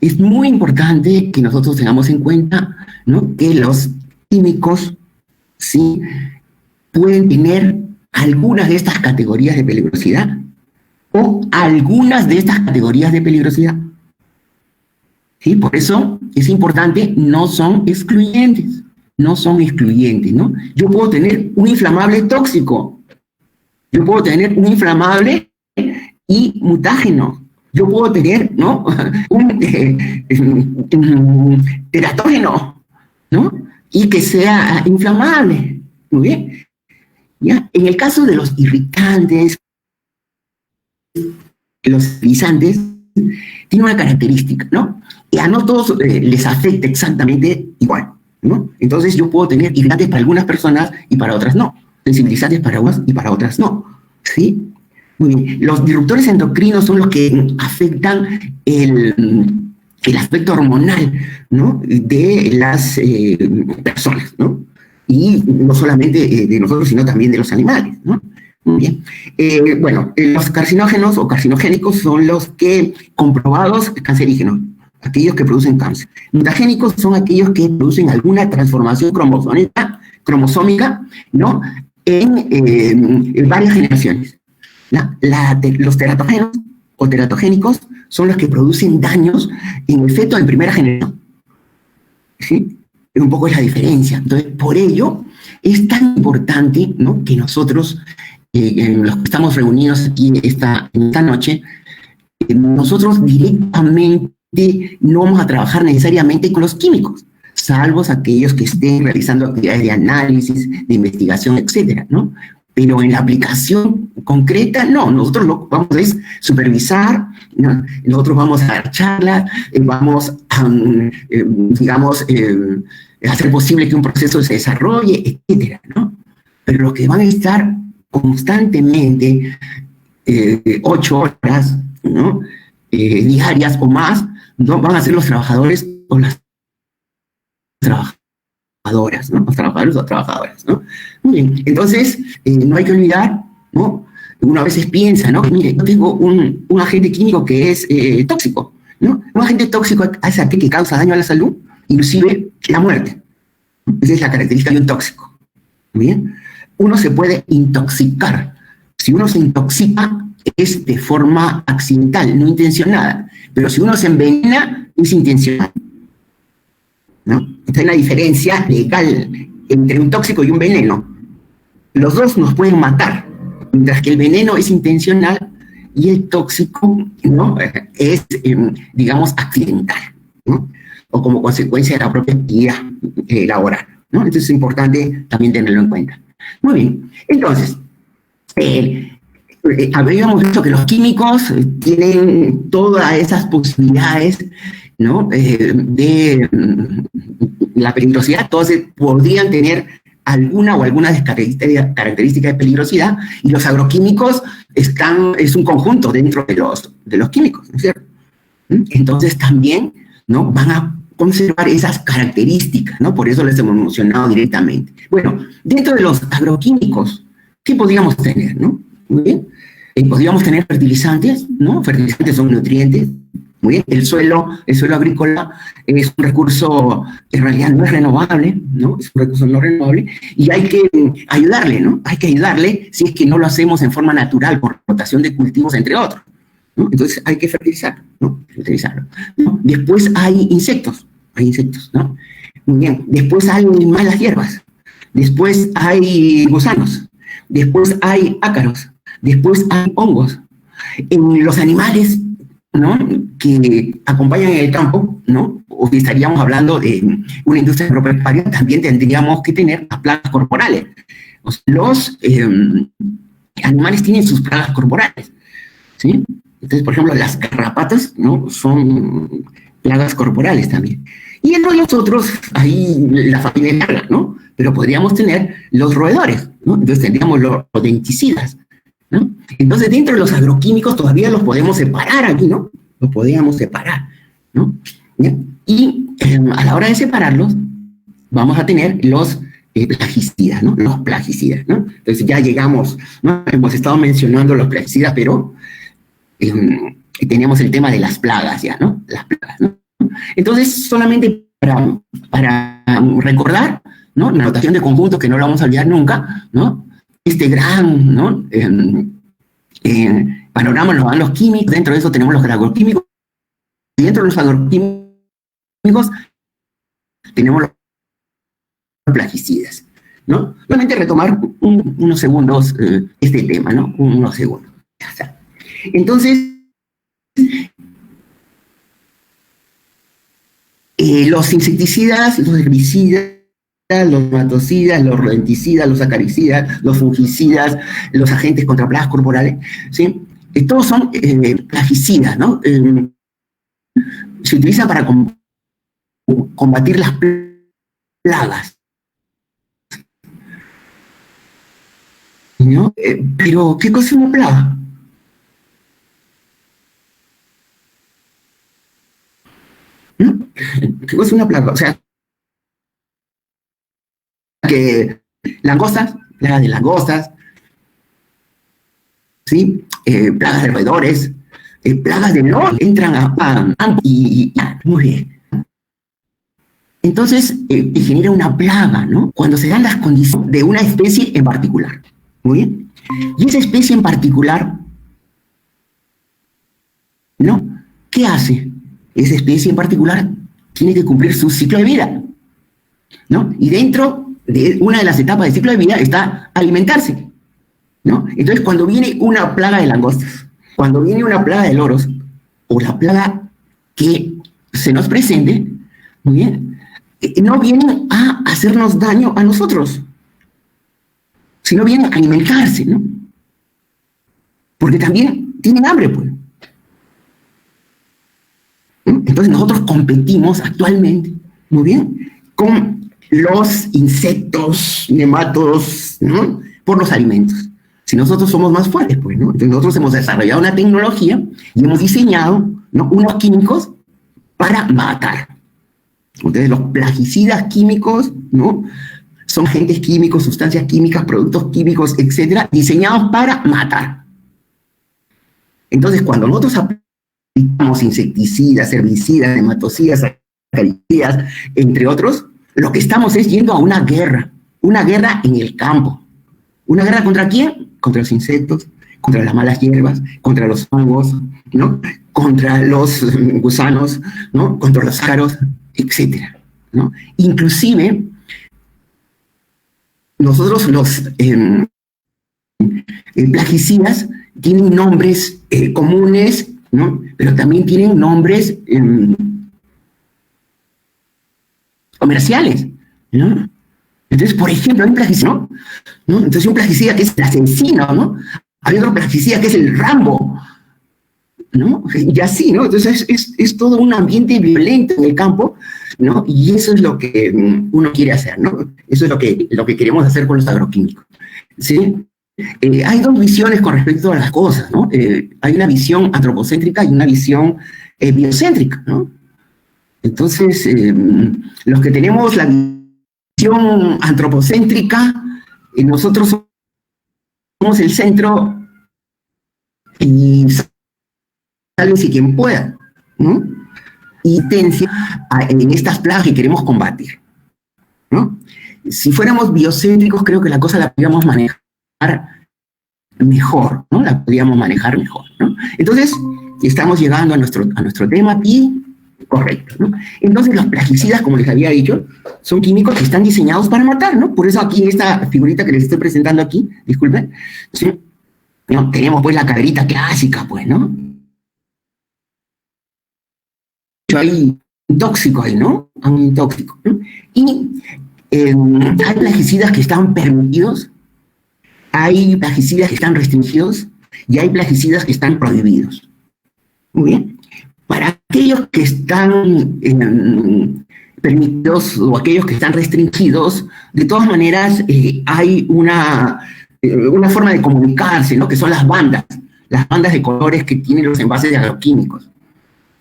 es muy importante que nosotros tengamos en cuenta, ¿no?, que los químicos, sí, pueden tener algunas de estas categorías de peligrosidad o algunas de estas categorías de peligrosidad. ¿Sí? Por eso es importante, no son excluyentes, ¿no? Yo puedo tener un inflamable tóxico, yo puedo tener un inflamable y mutágeno, yo puedo tener, ¿no?, un teratógeno, ¿no?, y que sea inflamable, ¿muy bien? ¿ya? En el caso de los irritantes, los guisantes, tiene una característica, ¿no? Y a no todos les afecta exactamente igual, ¿no? Entonces yo puedo tener irritantes para algunas personas y para otras no. Sensibilizantes para unas y para otras no, ¿sí? Muy bien. Los disruptores endocrinos son los que afectan el aspecto hormonal, ¿no? De las personas, ¿no? Y no solamente de nosotros, sino también de los animales, ¿no? Muy bien. Bueno, los carcinógenos o carcinogénicos son los que comprobados cancerígenos, aquellos que producen cáncer. Mutagénicos son aquellos que producen alguna transformación cromosómica, ¿no? En varias generaciones. Los teratogénicos o teratogénicos son los que producen daños en el feto en primera generación. ¿Sí? Un poco es la diferencia. Entonces, por ello, es tan importante, ¿no?, que nosotros, los que estamos reunidos aquí esta noche, nosotros directamente no vamos a trabajar necesariamente con los químicos, salvo aquellos que estén realizando actividades de análisis, de investigación, etcétera, ¿no? Pero en la aplicación concreta, no, nosotros lo que vamos a supervisar, ¿no? Nosotros vamos a dar charlas, vamos a, digamos, hacer posible que un proceso se desarrolle, etcétera, ¿no? Pero los que van a estar constantemente 8 horas, ¿no?, diarias o más, no van a ser los trabajadores o las trabajadoras, ¿no? Los trabajadores o trabajadoras, ¿no? Muy bien, entonces, no hay que olvidar, ¿no? Uno a veces piensa, ¿no? Mire, yo tengo un agente químico que es tóxico, ¿no? Un agente tóxico es aquel que causa daño a la salud, inclusive la muerte. Esa es la característica de un tóxico. Muy bien. Uno se puede intoxicar. Si uno se intoxica, es de forma accidental, no intencionada. Pero si uno se envenena, es intencional, ¿no? Esta es la diferencia legal entre un tóxico y un veneno. Los dos nos pueden matar, mientras que el veneno es intencional y el tóxico, ¿no?, es, digamos, accidental, ¿no?, o como consecuencia de la propia actividad laboral, ¿no? Entonces es importante también tenerlo en cuenta. Muy bien, entonces, habíamos visto que los químicos tienen todas esas posibilidades, ¿no?, de la peligrosidad. Entonces podrían tener alguna o algunas características de peligrosidad, y los agroquímicos es un conjunto dentro de los químicos, ¿no es cierto? Entonces también, ¿no?, van a conservar esas características, ¿no? Por eso les hemos mencionado directamente. Bueno, dentro de los agroquímicos, ¿qué podríamos tener, no? Muy bien. Podríamos tener fertilizantes, ¿no? Fertilizantes son nutrientes. Muy bien. El suelo agrícola es un recurso que en realidad no es renovable, ¿no? Es un recurso no renovable y hay que ayudarle, ¿no? Hay que ayudarle si es que no lo hacemos en forma natural, por rotación de cultivos, entre otros, ¿no? Entonces hay que fertilizarlo, ¿no? ¿No? Después hay insectos, ¿no? Muy bien. Después hay malas hierbas. Después hay gusanos. Después hay ácaros. Después hay hongos. En los animales, ¿no?, que acompañan en el campo, ¿no?, o si estaríamos hablando de una industria agropecuaria, también tendríamos que tener las plagas corporales. O sea, los animales tienen sus plagas corporales, ¿sí? Entonces, por ejemplo, las garrapatas, ¿no?, son plagas corporales también. Y entre los otros, ahí la familia es larga, ¿no? Pero podríamos tener los roedores, ¿no? Entonces tendríamos los rodenticidas, ¿no? Entonces, dentro de los agroquímicos todavía los podemos separar aquí, ¿no? Los podríamos separar, ¿no? ¿Ya? Y a la hora de separarlos, vamos a tener los plaguicidas, ¿no? Los plaguicidas, ¿no? Entonces ya llegamos, ¿no? Hemos estado mencionando los plaguicidas, pero teníamos el tema de las plagas ya, ¿no? Las plagas, ¿no? Entonces, solamente para recordar, ¿no?, la notación de conjuntos, que no lo vamos a olvidar nunca, ¿no? Este gran, ¿no?, panorama nos dan los químicos. Dentro de eso tenemos los agroquímicos, y dentro de los agroquímicos tenemos los plaguicidas, ¿no? Solamente retomar unos segundos este tema, ¿no? Unos segundos. Ya está. Entonces, los insecticidas, los herbicidas, los nematicidas, los rodenticidas, los acaricidas, los fungicidas, los agentes contra plagas corporales, ¿sí? Todos son plaguicidas, ¿no? Se utilizan para combatir las plagas, ¿no? Pero, ¿qué cosa es una plaga? ¿No? ¿Qué cosa es una plaga? O sea, que langostas, plagas de langostas, ¿sí? Plagas de roedores, plagas de no entran muy bien. Entonces, genera una plaga, ¿no? Cuando se dan las condiciones de una especie en particular. Muy bien. Y esa especie en particular, ¿no? ¿Qué hace? Esa especie en particular tiene que cumplir su ciclo de vida, ¿no? Y dentro de una de las etapas del ciclo de vida está alimentarse, ¿no? Entonces, cuando viene una plaga de langostas, cuando viene una plaga de loros, o la plaga que se nos presente, muy bien, no vienen a hacernos daño a nosotros, sino vienen a alimentarse, ¿no? Porque también tienen hambre, pues. Entonces nosotros competimos actualmente, muy bien, con los insectos, nematodos, ¿no? Por los alimentos. Si nosotros somos más fuertes, pues, ¿no? Entonces nosotros hemos desarrollado una tecnología y hemos diseñado, ¿no?, unos químicos para matar. Entonces los plaguicidas químicos, ¿no?, son agentes químicos, sustancias químicas, productos químicos, etcétera, diseñados para matar. Entonces cuando nosotros aplicamos insecticidas, herbicidas, nematocidas, acaricidas, entre otros, lo que estamos es yendo a una guerra en el campo. ¿Una guerra contra quién? Contra los insectos, contra las malas hierbas, contra los hongos, ¿no?, contra los gusanos, ¿no?, contra los ácaros, etcétera, ¿no? Inclusive, nosotros los plaguicidas tienen nombres comunes, ¿no?, pero también tienen nombres comerciales, ¿no? Entonces, por ejemplo, hay un plaguicida, ¿no? Entonces, un plaguicida que es el asesino, ¿no? Hay otro plaguicida que es el Rambo, ¿no? Y así, ¿no? Entonces, es todo un ambiente violento en el campo, ¿no? Y eso es lo que uno quiere hacer, ¿no? Eso es lo que queremos hacer con los agroquímicos, ¿sí? Hay dos visiones con respecto a las cosas, ¿no? Hay una visión antropocéntrica y una visión biocéntrica, ¿no? Entonces, los que tenemos la visión antropocéntrica, nosotros somos el centro y sálvese quien pueda, ¿no? Y tendencia en estas plagas que queremos combatir, ¿no? Si fuéramos biocéntricos, creo que la cosa la podríamos manejar mejor, ¿no? La podríamos manejar mejor, ¿no? Entonces, estamos llegando a nuestro tema aquí, correcto, ¿no? Entonces, los plaguicidas, como les había dicho, son químicos que están diseñados para matar, ¿no? Por eso aquí, esta figurita que les estoy presentando aquí, disculpen, ¿sí? ¿No? Tenemos pues la caderita clásica, pues, ¿no? Hay un tóxico ahí, ¿no? Un tóxico, ¿no? Y hay plaguicidas que están permitidos, hay plaguicidas que están restringidos y hay plaguicidas que están prohibidos. Muy bien. Para aquellos que están permitidos o aquellos que están restringidos, de todas maneras hay una forma de comunicarse, ¿no?, que son las bandas de colores que tienen los envases de agroquímicos,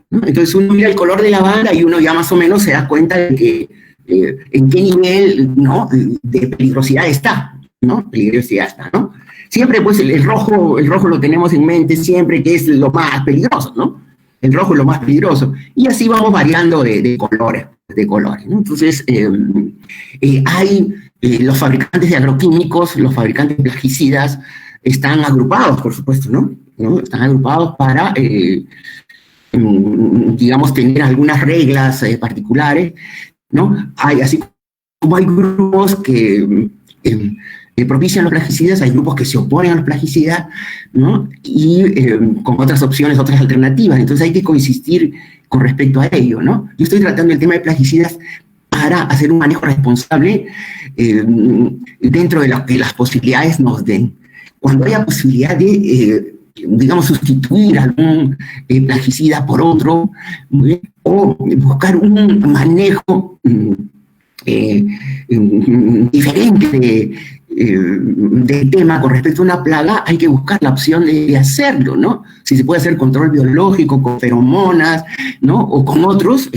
¿no? Entonces uno mira el color de la banda y uno ya más o menos se da cuenta de que en qué nivel, ¿no?, de peligrosidad está, ¿no? Peligrosidad está, ¿no? Siempre pues el rojo lo tenemos en mente siempre, que es lo más peligroso, ¿no? El rojo es lo más peligroso. Y así vamos variando de colores, ¿no? Entonces, hay los fabricantes de agroquímicos, los fabricantes de plaguicidas, están agrupados, por supuesto, ¿no? Están agrupados para, digamos, tener algunas reglas particulares, ¿no? Así como hay grupos que propician los plaguicidas, hay grupos que se oponen a los plaguicidas, ¿no? Y con otras opciones, otras alternativas. Entonces hay que coexistir con respecto a ello, ¿no? Yo estoy tratando el tema de plaguicidas para hacer un manejo responsable dentro de lo que las posibilidades nos den. Cuando haya posibilidad de, digamos, sustituir algún plaguicida por otro, o buscar un manejo diferente del tema con respecto a una plaga, hay que buscar la opción de hacerlo, ¿no? Si se puede hacer control biológico con feromonas, ¿no? O con otros,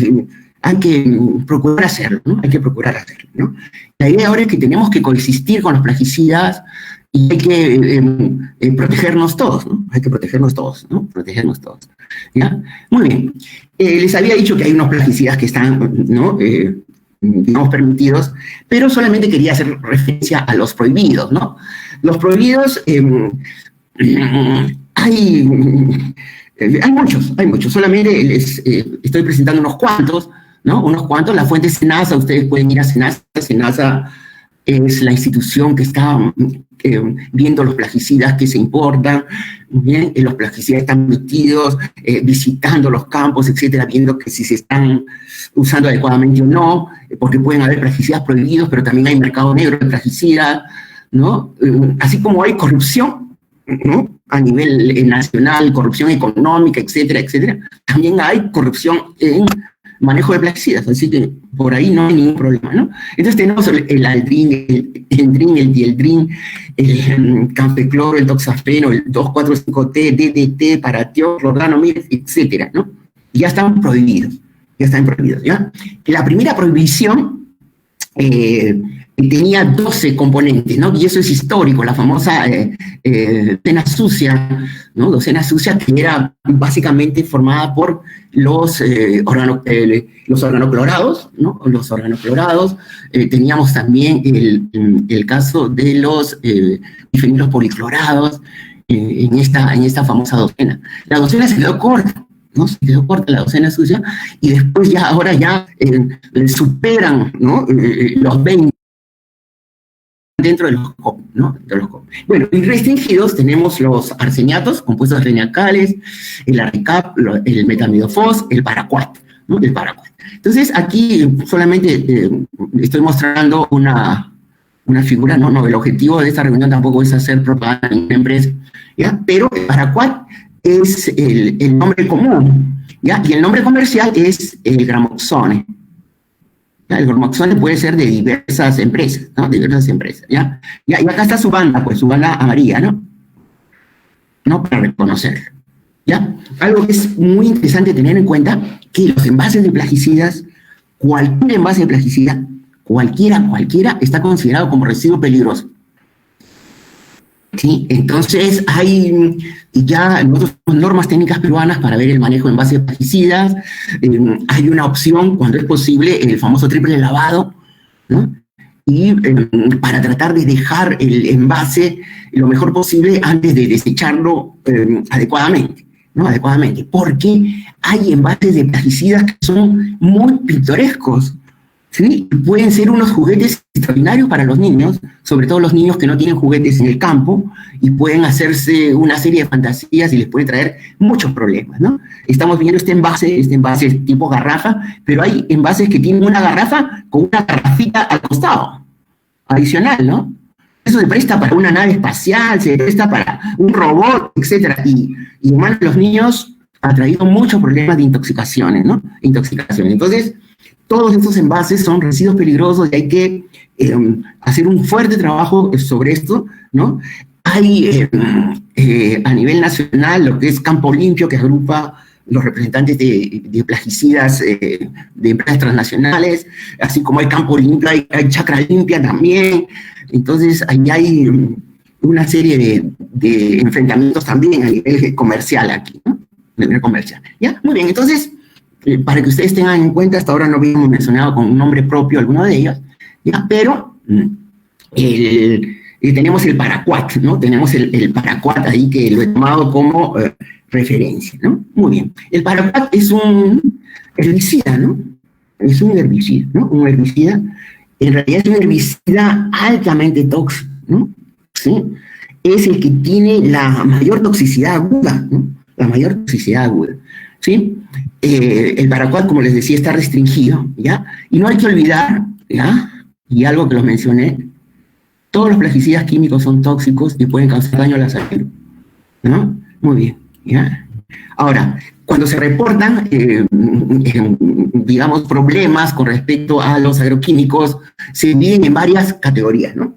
hay que procurar hacerlo, ¿no? Hay que procurar hacerlo, ¿no? La idea ahora es que tenemos que coexistir con los plaguicidas y hay que protegernos todos, ¿no? Hay que protegernos todos, ¿no? Protegernos todos, ¿ya? Muy bien. Les había dicho que hay unos plaguicidas que están, ¿no? Digamos, permitidos, pero solamente quería hacer referencia a los prohibidos, ¿no? Los prohibidos, hay muchos, solamente les estoy presentando unos cuantos, ¿no? Unos cuantos. La fuente SENASA, ustedes pueden ir a SENASA. SENASA es la institución que está viendo los plaguicidas que se importan, bien, los plaguicidas están metidos, visitando los campos, etcétera, viendo que si se están usando adecuadamente o no, porque pueden haber plaguicidas prohibidos, pero también hay mercado negro de plaguicidas, ¿no? Así como hay corrupción, ¿no? A nivel nacional, corrupción económica, etcétera, etcétera, también hay corrupción en manejo de plaguicidas, así que por ahí no hay ningún problema, ¿no? Entonces tenemos el aldrin, el endrin, el dieldrin, el canfecloro, el toxafeno, el 2,4,5-T, DDT, paratiol, clordanomid, etcétera, ¿no? Ya están prohibidos, ¿ya? La primera prohibición tenía 12 componentes, ¿no? Y eso es histórico, la famosa docena sucia, ¿no? Docena sucia, que era básicamente formada por los organoclorados, ¿no? Los organoclorados. Teníamos también el caso de los bifenilos policlorados en esta famosa docena. La docena se quedó corta, ¿no? Se quedó corta la docena sucia, y después ya, ahora ya superan, ¿no? Los 20 dentro de los COP, ¿no? Bueno, y restringidos tenemos los arseniatos, compuestos arseniacales, el ARICAP, el metamidofos, el paraquat, ¿no? El paraquat. Entonces, aquí solamente estoy mostrando una figura, ¿no? El objetivo de esta reunión tampoco es hacer propaganda en una empresa, ¿ya? Pero el paraquat es el nombre común, ¿ya? Y el nombre comercial es el gramoxone. El gramoxone puede ser de diversas empresas, ¿no? Diversas empresas, ¿ya? Y acá está su banda, pues, su banda amarilla, ¿no? ¿No? Para reconocerlo, ¿ya? Algo que es muy interesante tener en cuenta, que los envases de plaguicidas, cualquier envase de plaguicida, cualquiera, está considerado como residuo peligroso. ¿Sí? Entonces, hay ya normas técnicas peruanas para ver el manejo de envases de plaguicidas. Hay una opción, cuando es posible, el famoso triple lavado, ¿no? Y para tratar de dejar el envase lo mejor posible antes de desecharlo adecuadamente, ¿no? Adecuadamente, porque hay envases de plaguicidas que son muy pintorescos, ¿sí? Pueden ser unos juguetes extraordinarios para los niños, sobre todo los niños que no tienen juguetes en el campo, y pueden hacerse una serie de fantasías y les puede traer muchos problemas, ¿no? Estamos viendo este envase es tipo garrafa, pero hay envases que tienen una garrafa con una garrafita al costado, adicional, ¿no? Eso se presta para una nave espacial, se presta para un robot, etcétera, y en manos de los niños ha traído muchos problemas de intoxicaciones, ¿no? Intoxicaciones. Entonces, todos estos envases son residuos peligrosos y hay que hacer un fuerte trabajo sobre esto, ¿no? Hay a nivel nacional lo que es Campo Limpio, que agrupa los representantes de plaguicidas de empresas transnacionales, así como hay Campo Limpio, hay Chacra Limpia también. Entonces, ahí hay una serie de enfrentamientos también a nivel comercial aquí, ¿no? A nivel comercial. ¿Ya? Muy bien, entonces, para que ustedes tengan en cuenta, hasta ahora no habíamos mencionado con un nombre propio alguno de ellos, ¿ya? Pero tenemos el paraquat, ¿no? Tenemos el paraquat ahí que lo he tomado como referencia, ¿no? Muy bien. El paraquat es un herbicida, ¿no? Es un herbicida, ¿no? Un herbicida, en realidad es un herbicida altamente tóxico, ¿no? ¿Sí? Es el que tiene la mayor toxicidad aguda, ¿no? La mayor toxicidad aguda. ¿sí? El paraquat, como les decía, está restringido, ¿ya? Y no hay que olvidar, ¿ya? Y algo que los mencioné, todos los plaguicidas químicos son tóxicos y pueden causar daño a la salud, ¿no? Muy bien, ¿ya? Ahora, cuando se reportan, digamos, problemas con respecto a los agroquímicos, se dividen en varias categorías, ¿no?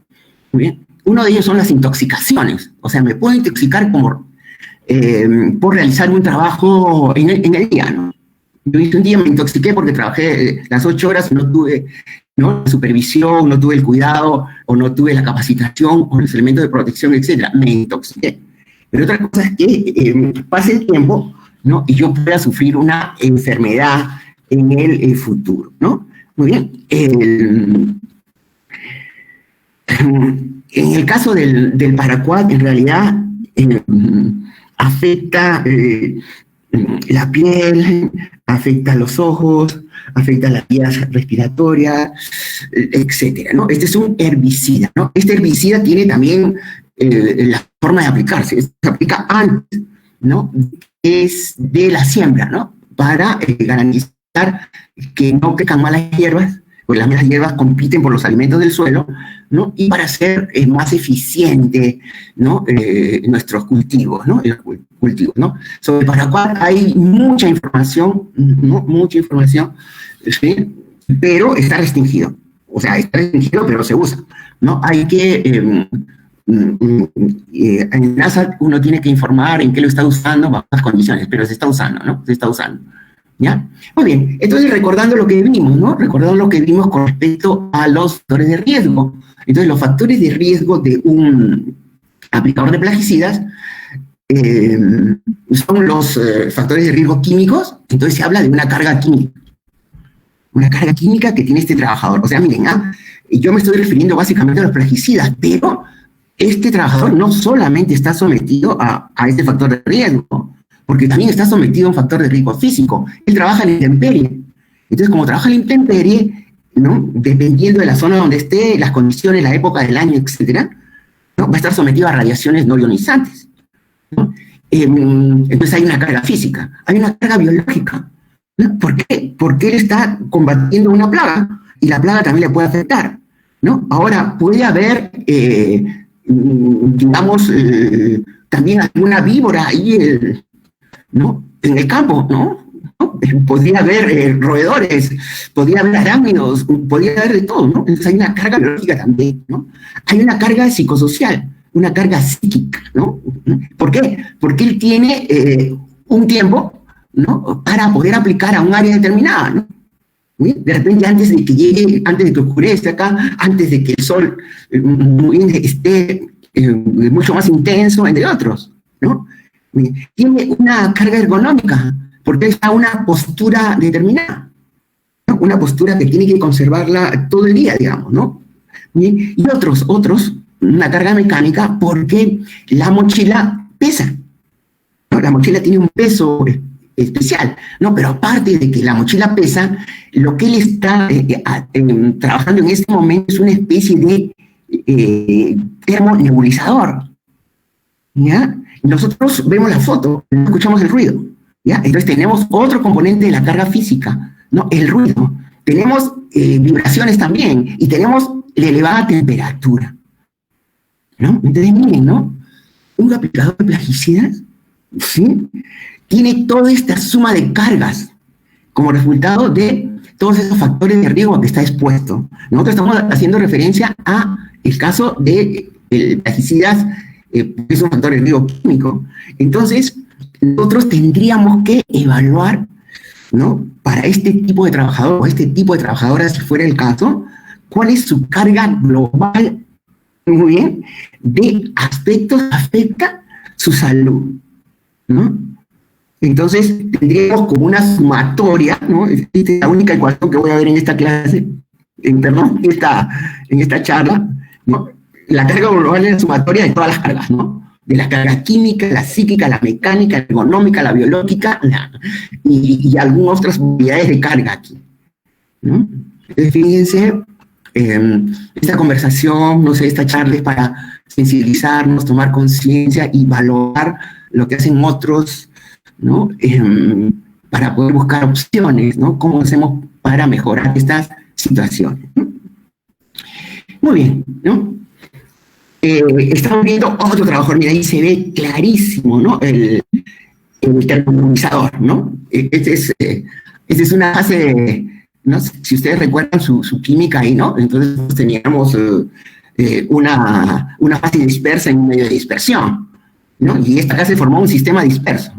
Muy bien. Uno de ellos son las intoxicaciones, o sea, me puedo intoxicar por realizar un trabajo en el día, ¿no? Yo hice un día, me intoxiqué porque trabajé las 8 horas y no tuve, ¿no?, la supervisión, no tuve el cuidado, o no tuve la capacitación, o los elementos de protección, etcétera. Me intoxiqué. Pero otra cosa es que pase el tiempo, ¿no?, y yo pueda sufrir una enfermedad en el futuro, ¿no? Muy bien. En el caso del paraquat, en realidad afecta la piel, afecta los ojos, afecta las vías respiratorias, etcétera, ¿no? Este es un herbicida, ¿no? Este herbicida tiene también la forma de aplicarse. Se aplica antes, ¿no?, es de la siembra, ¿no?, para garantizar que no crezcan malas hierbas, pues las malas hierbas compiten por los alimentos del suelo, ¿no?, y para hacer más eficiente, ¿no?, nuestros cultivos, ¿no?, ¿no? Sobre paraquat hay mucha información, ¿no?, mucha información, ¿sí?, pero está restringido. O sea, está restringido, pero se usa, ¿no? Hay que... en NASA uno tiene que informar en qué lo está usando bajo las condiciones, pero se está usando, ¿no? Se está usando, ¿ya? Muy bien, entonces recordando lo que vimos, ¿no? Recordando lo que vimos con respecto a los factores de riesgo. Entonces, los factores de riesgo de un aplicador de plaguicidas son los factores de riesgo químicos. Entonces se habla de una carga química. Una carga química que tiene este trabajador. O sea, miren, yo me estoy refiriendo básicamente a los plaguicidas, pero este trabajador no solamente está sometido a este factor de riesgo, porque también está sometido a un factor de riesgo físico. Él trabaja en la intemperie. Entonces, como trabaja en la intemperie, ¿no?, dependiendo de la zona donde esté, las condiciones, la época del año, etcétera, ¿no?, va a estar sometido a radiaciones no ionizantes, ¿no? Entonces hay una carga física, hay una carga biológica, ¿no? ¿Por qué? Porque él está combatiendo una plaga y la plaga también le puede afectar, ¿no? Ahora, puede haber, digamos, también alguna víbora ahí, ¿no?, en el campo, ¿no? Podría haber roedores, podría haber arácnidos, podría haber de todo, ¿no? Entonces hay una carga biológica también, ¿no? Hay una carga psicosocial, una carga psíquica, ¿no? ¿Por qué? Porque él tiene un tiempo, ¿no?, para poder aplicar a un área determinada, ¿no? ¿Sí? De repente, antes de que llegue, antes de que oscurezca acá, antes de que el sol esté mucho más intenso, entre otros, ¿no? Tiene una carga ergonómica, porque está una postura determinada, ¿no?, una postura que tiene que conservarla todo el día, digamos, ¿no? Y otros, una carga mecánica, porque la mochila pesa, ¿no? La mochila tiene un peso especial, ¿no? Pero aparte de que la mochila pesa, lo que él está trabajando en este momento es una especie de termonebulizador, ¿ya? Nosotros vemos la foto, no escuchamos el ruido, ¿ya? Entonces tenemos otro componente de la carga física, ¿no?, el ruido. Tenemos vibraciones también, y tenemos la elevada temperatura, ¿no? Entonces, miren, ¿no?, un aplicador de plaguicidas, ¿sí?, tiene toda esta suma de cargas como resultado de todos esos factores de riesgo a que está expuesto. Nosotros estamos haciendo referencia a el caso de plaguicidas, es un factor de riesgo químico. Entonces, nosotros tendríamos que evaluar, ¿no?, para este tipo de trabajador o este tipo de trabajadora, si fuera el caso, cuál es su carga global, muy bien, de aspectos que afecta su salud, ¿no? Entonces, tendríamos como una sumatoria, ¿no? Esta es la única ecuación que voy a ver en esta clase, en esta charla, ¿no? La carga global es la sumatoria de todas las cargas, ¿no? De la carga química, la psíquica, la mecánica, la ergonómica, la biológica, y algunas otras unidades de carga aquí, ¿no? Entonces, fíjense, esta conversación, no sé, esta charla es para sensibilizarnos, tomar conciencia y valorar lo que hacen otros, ¿no? para poder buscar opciones, ¿no? ¿Cómo hacemos para mejorar estas situaciones? Muy bien, ¿no? Estamos viendo otro trabajador, mira, ahí se ve clarísimo, ¿no? El termomovilizador, ¿no? Esta es una fase, ¿no? Si ustedes recuerdan su química ahí, ¿no? Entonces teníamos una fase dispersa en un medio de dispersión, ¿no? Y acá se formó un sistema disperso,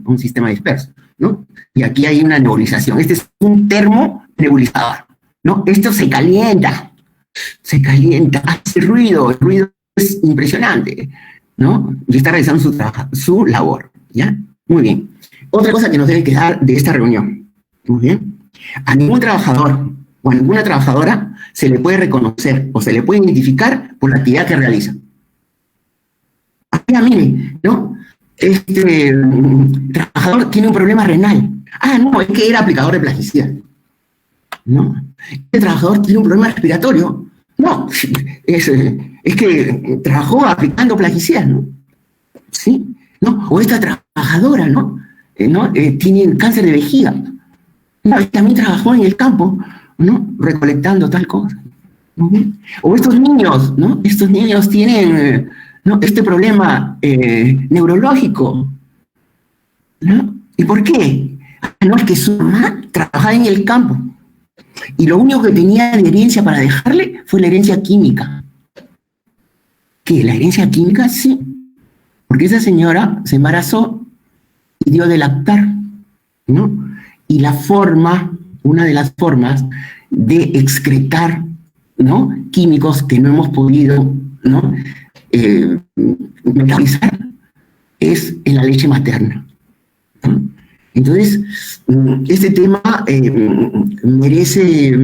¿no? Y aquí hay una nebulización. Este es un termonebulizador, ¿no? Esto se calienta, hace ruido, el ruido es impresionante, ¿no? Y está realizando su labor, ¿ya? Muy bien. Otra cosa que nos debe quedar de esta reunión, muy bien. A ningún trabajador o a ninguna trabajadora se le puede reconocer o se le puede identificar por la actividad que realiza. Ah, mire, ¿no? Este trabajador tiene un problema renal. Ah, no, es que era aplicador de plaguicidas. No, este trabajador tiene un problema respiratorio. No, es que trabajó aplicando plaguicidas, ¿no? ¿Sí? ¿No? O esta trabajadora, ¿no? Tiene cáncer de vejiga. No, también trabajó en el campo, ¿no? Recolectando tal cosa. O estos niños, ¿no? Estos niños tienen, ¿no? Este problema neurológico, ¿no? ¿Y por qué? No, es que su mamá trabajaba en el campo y lo único que tenía de herencia para dejarle fue la herencia química. ¿Qué? ¿La herencia química? Sí. Porque esa señora se embarazó y dio de lactar, ¿no? Y una de las formas de excretar, ¿no? Químicos que no hemos podido, ¿no? Metabolizar es en la leche materna, ¿no? Entonces, este tema merece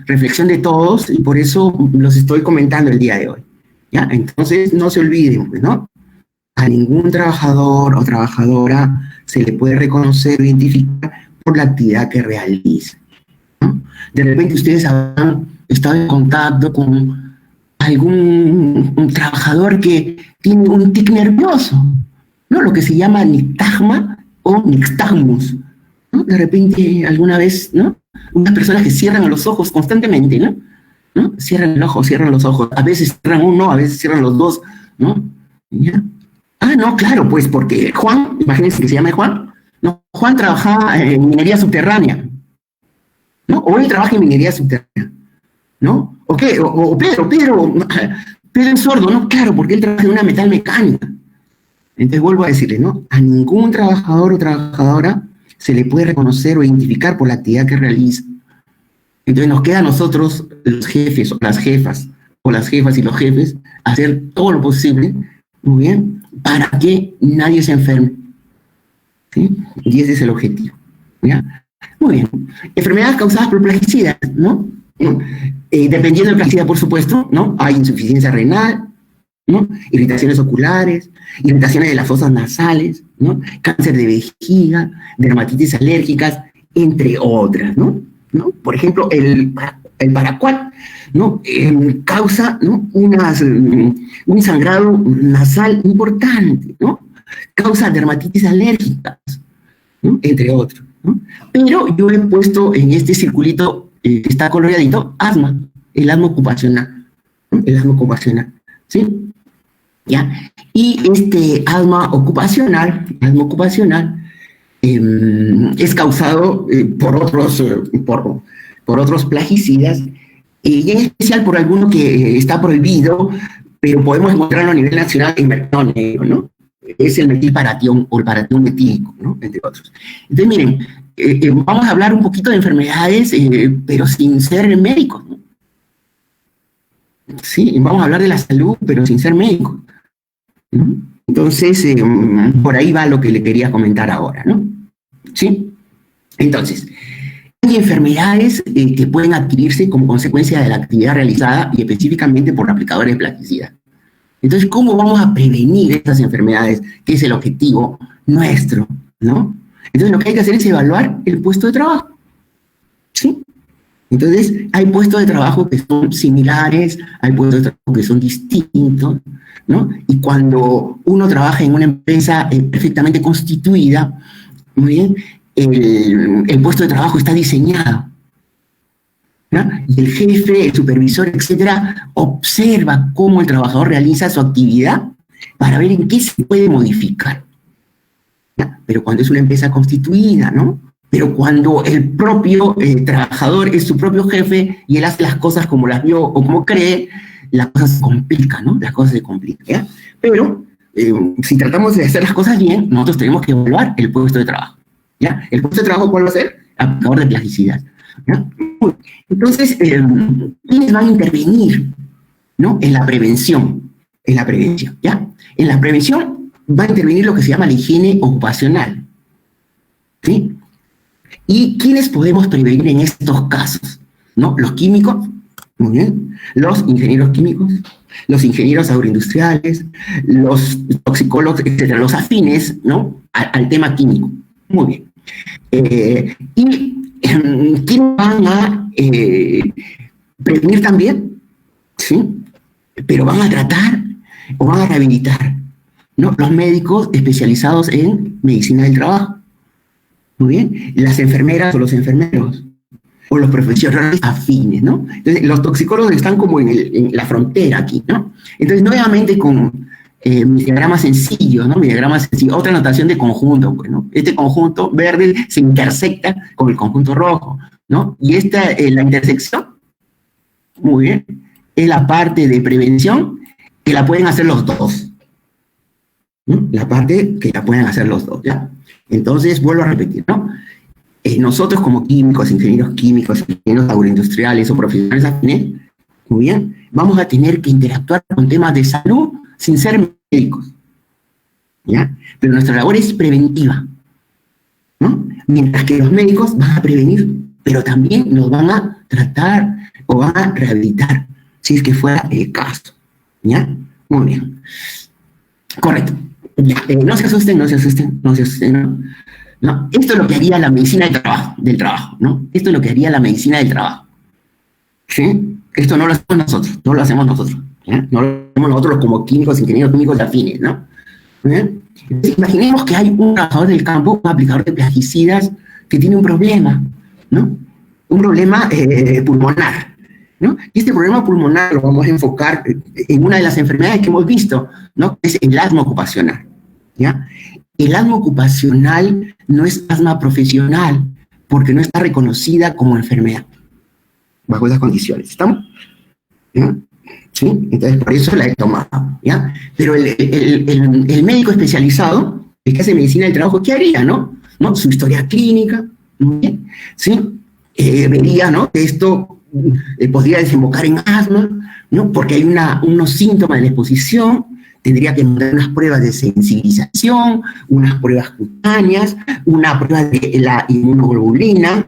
reflexión de todos y por eso los estoy comentando el día de hoy, ¿ya? Entonces, no se olviden, pues, ¿no? A ningún trabajador o trabajadora se le puede reconocer o identificar por la actividad que realiza, ¿no? De repente ustedes habrán estado en contacto con algún trabajador que tiene un tic nervioso, ¿no? Lo que se llama nixtagma o nixtagmus, ¿no? De repente alguna vez, ¿no? Unas personas que cierran los ojos constantemente, ¿no? Cierran el ojo, cierran los ojos, a veces cierran uno, a veces cierran los dos, ¿no? ¿Ya? Ah, no, claro, pues porque Juan, imagínense que se llama Juan, ¿no? Juan trabajaba en minería subterránea, ¿no? O él trabaja en minería subterránea, ¿no? ¿O qué? O Pedro es sordo, ¿no? Claro, porque él trabaja en una metal mecánica. Entonces vuelvo a decirle, ¿no? A ningún trabajador o trabajadora se le puede reconocer o identificar por la actividad que realiza. Entonces nos queda a nosotros, los jefes o las jefas, o las jefas y los jefes, hacer todo lo posible, muy bien, para que nadie se enferme, ¿sí? Y ese es el objetivo, ¿ya? Muy bien. Enfermedades causadas por plaguicidas, ¿no? Dependiendo del plaguicida, por supuesto, ¿no? Hay insuficiencia renal, ¿no? Irritaciones oculares, irritaciones de las fosas nasales, ¿no? Cáncer de vejiga, dermatitis alérgicas, entre otras, ¿no? Por ejemplo, el paraquat, ¿no? Causa, ¿no? Un sangrado nasal importante, ¿no? Causa dermatitis alérgicas, ¿no? Entre otros, ¿no? Pero yo he puesto en este circulito que está coloreadito, asma, el asma ocupacional, ¿no? El asma ocupacional, ¿sí? ¿Ya? Y este asma ocupacional es causado por otros plaguicidas, y en especial por alguno que está prohibido, pero podemos encontrarlo a nivel nacional en mercado negro, ¿no? Es el metilparatión o el paratión metílico, ¿no? Entre otros. Entonces, miren, vamos a hablar un poquito de enfermedades, pero sin ser médicos, ¿no? Sí, vamos a hablar de la salud, pero sin ser médicos, ¿no? Entonces, por ahí va lo que le quería comentar ahora, ¿no? ¿Sí? Entonces, hay enfermedades que pueden adquirirse como consecuencia de la actividad realizada y específicamente por aplicadores de plaguicidas. Entonces, ¿cómo vamos a prevenir estas enfermedades? Que es el objetivo nuestro, ¿no? Entonces, lo que hay que hacer es evaluar el puesto de trabajo, ¿sí? Entonces, hay puestos de trabajo que son similares, hay puestos de trabajo que son distintos, ¿no? Y cuando uno trabaja en una empresa perfectamente constituida, muy bien, el puesto de trabajo está diseñado, ¿no? Y el jefe, el supervisor, etcétera, observa cómo el trabajador realiza su actividad para ver en qué se puede modificar. ¿No? Pero cuando es una empresa constituida, ¿no? Pero cuando el propio trabajador es su propio jefe y él hace las cosas como las vio o como cree, la cosa se complica, ¿no? La cosa se complica, ¿ya? Pero si tratamos de hacer las cosas bien, nosotros tenemos que evaluar el puesto de trabajo, ¿ya? El puesto de trabajo, ¿cuál va a ser? Aplicador de plagicidad, ¿ya? Entonces, ¿quiénes van a intervenir, ¿no? En la prevención, ¿ya? En la prevención va a intervenir lo que se llama la higiene ocupacional, ¿sí? ¿Y quiénes podemos prevenir en estos casos? ¿No? Los químicos, muy bien, los ingenieros químicos, los ingenieros agroindustriales, los toxicólogos, etcétera, los afines, ¿no? Al tema químico. Muy bien. ¿Y quiénes van a prevenir también? ¿Sí? Pero van a tratar o van a rehabilitar, ¿no? Los médicos especializados en medicina del trabajo. Muy bien. Las enfermeras o los enfermeros o los profesionales afines, ¿no? Entonces, los toxicólogos están como en la frontera aquí, ¿no? Entonces, nuevamente con mi diagrama sencillo, ¿no? Mi diagrama sencillo, otra notación de conjunto, pues, ¿no? Este conjunto verde se intersecta con el conjunto rojo, ¿no? Y esta, la intersección, muy bien, es la parte de prevención que la pueden hacer los dos, ¿no? La parte que la pueden hacer los dos, ¿ya? Entonces, vuelvo a repetir, ¿no? Nosotros como químicos, ingenieros agroindustriales o profesionales afines, muy bien, vamos a tener que interactuar con temas de salud sin ser médicos, ¿ya? Pero nuestra labor es preventiva, ¿no? Mientras que los médicos van a prevenir, pero también nos van a tratar o van a rehabilitar, si es que fuera el caso, ¿ya? Muy bien. Correcto. Ya, no se asusten, ¿no? No, esto es lo que haría la medicina del trabajo, ¿no? Esto es lo que haría la medicina del trabajo, ¿sí? Esto no lo hacemos nosotros, ¿ya? No lo hacemos nosotros como químicos, ingenieros químicos afines, ¿no? Entonces, imaginemos que hay un trabajador del campo, un aplicador de plaguicidas, que tiene un problema, ¿no? Un problema pulmonar, ¿no? Y este problema pulmonar lo vamos a enfocar en una de las enfermedades que hemos visto, ¿no? Es el asma ocupacional, ¿ya? El asma ocupacional no es asma profesional porque no está reconocida como enfermedad bajo esas condiciones. ¿Estamos? ¿Ya? ¿Sí? Entonces, por eso la he tomado, ¿ya? Pero el médico especializado, el que hace medicina del trabajo, ¿qué haría, no? ¿No? Su historia clínica, ¿bien? ¿Sí? Vería, ¿no? Que esto podría desembocar en asma, ¿no? Porque hay unos síntomas de la exposición. Tendría que mandar unas pruebas de sensibilización, unas pruebas cutáneas, una prueba de la inmunoglobulina,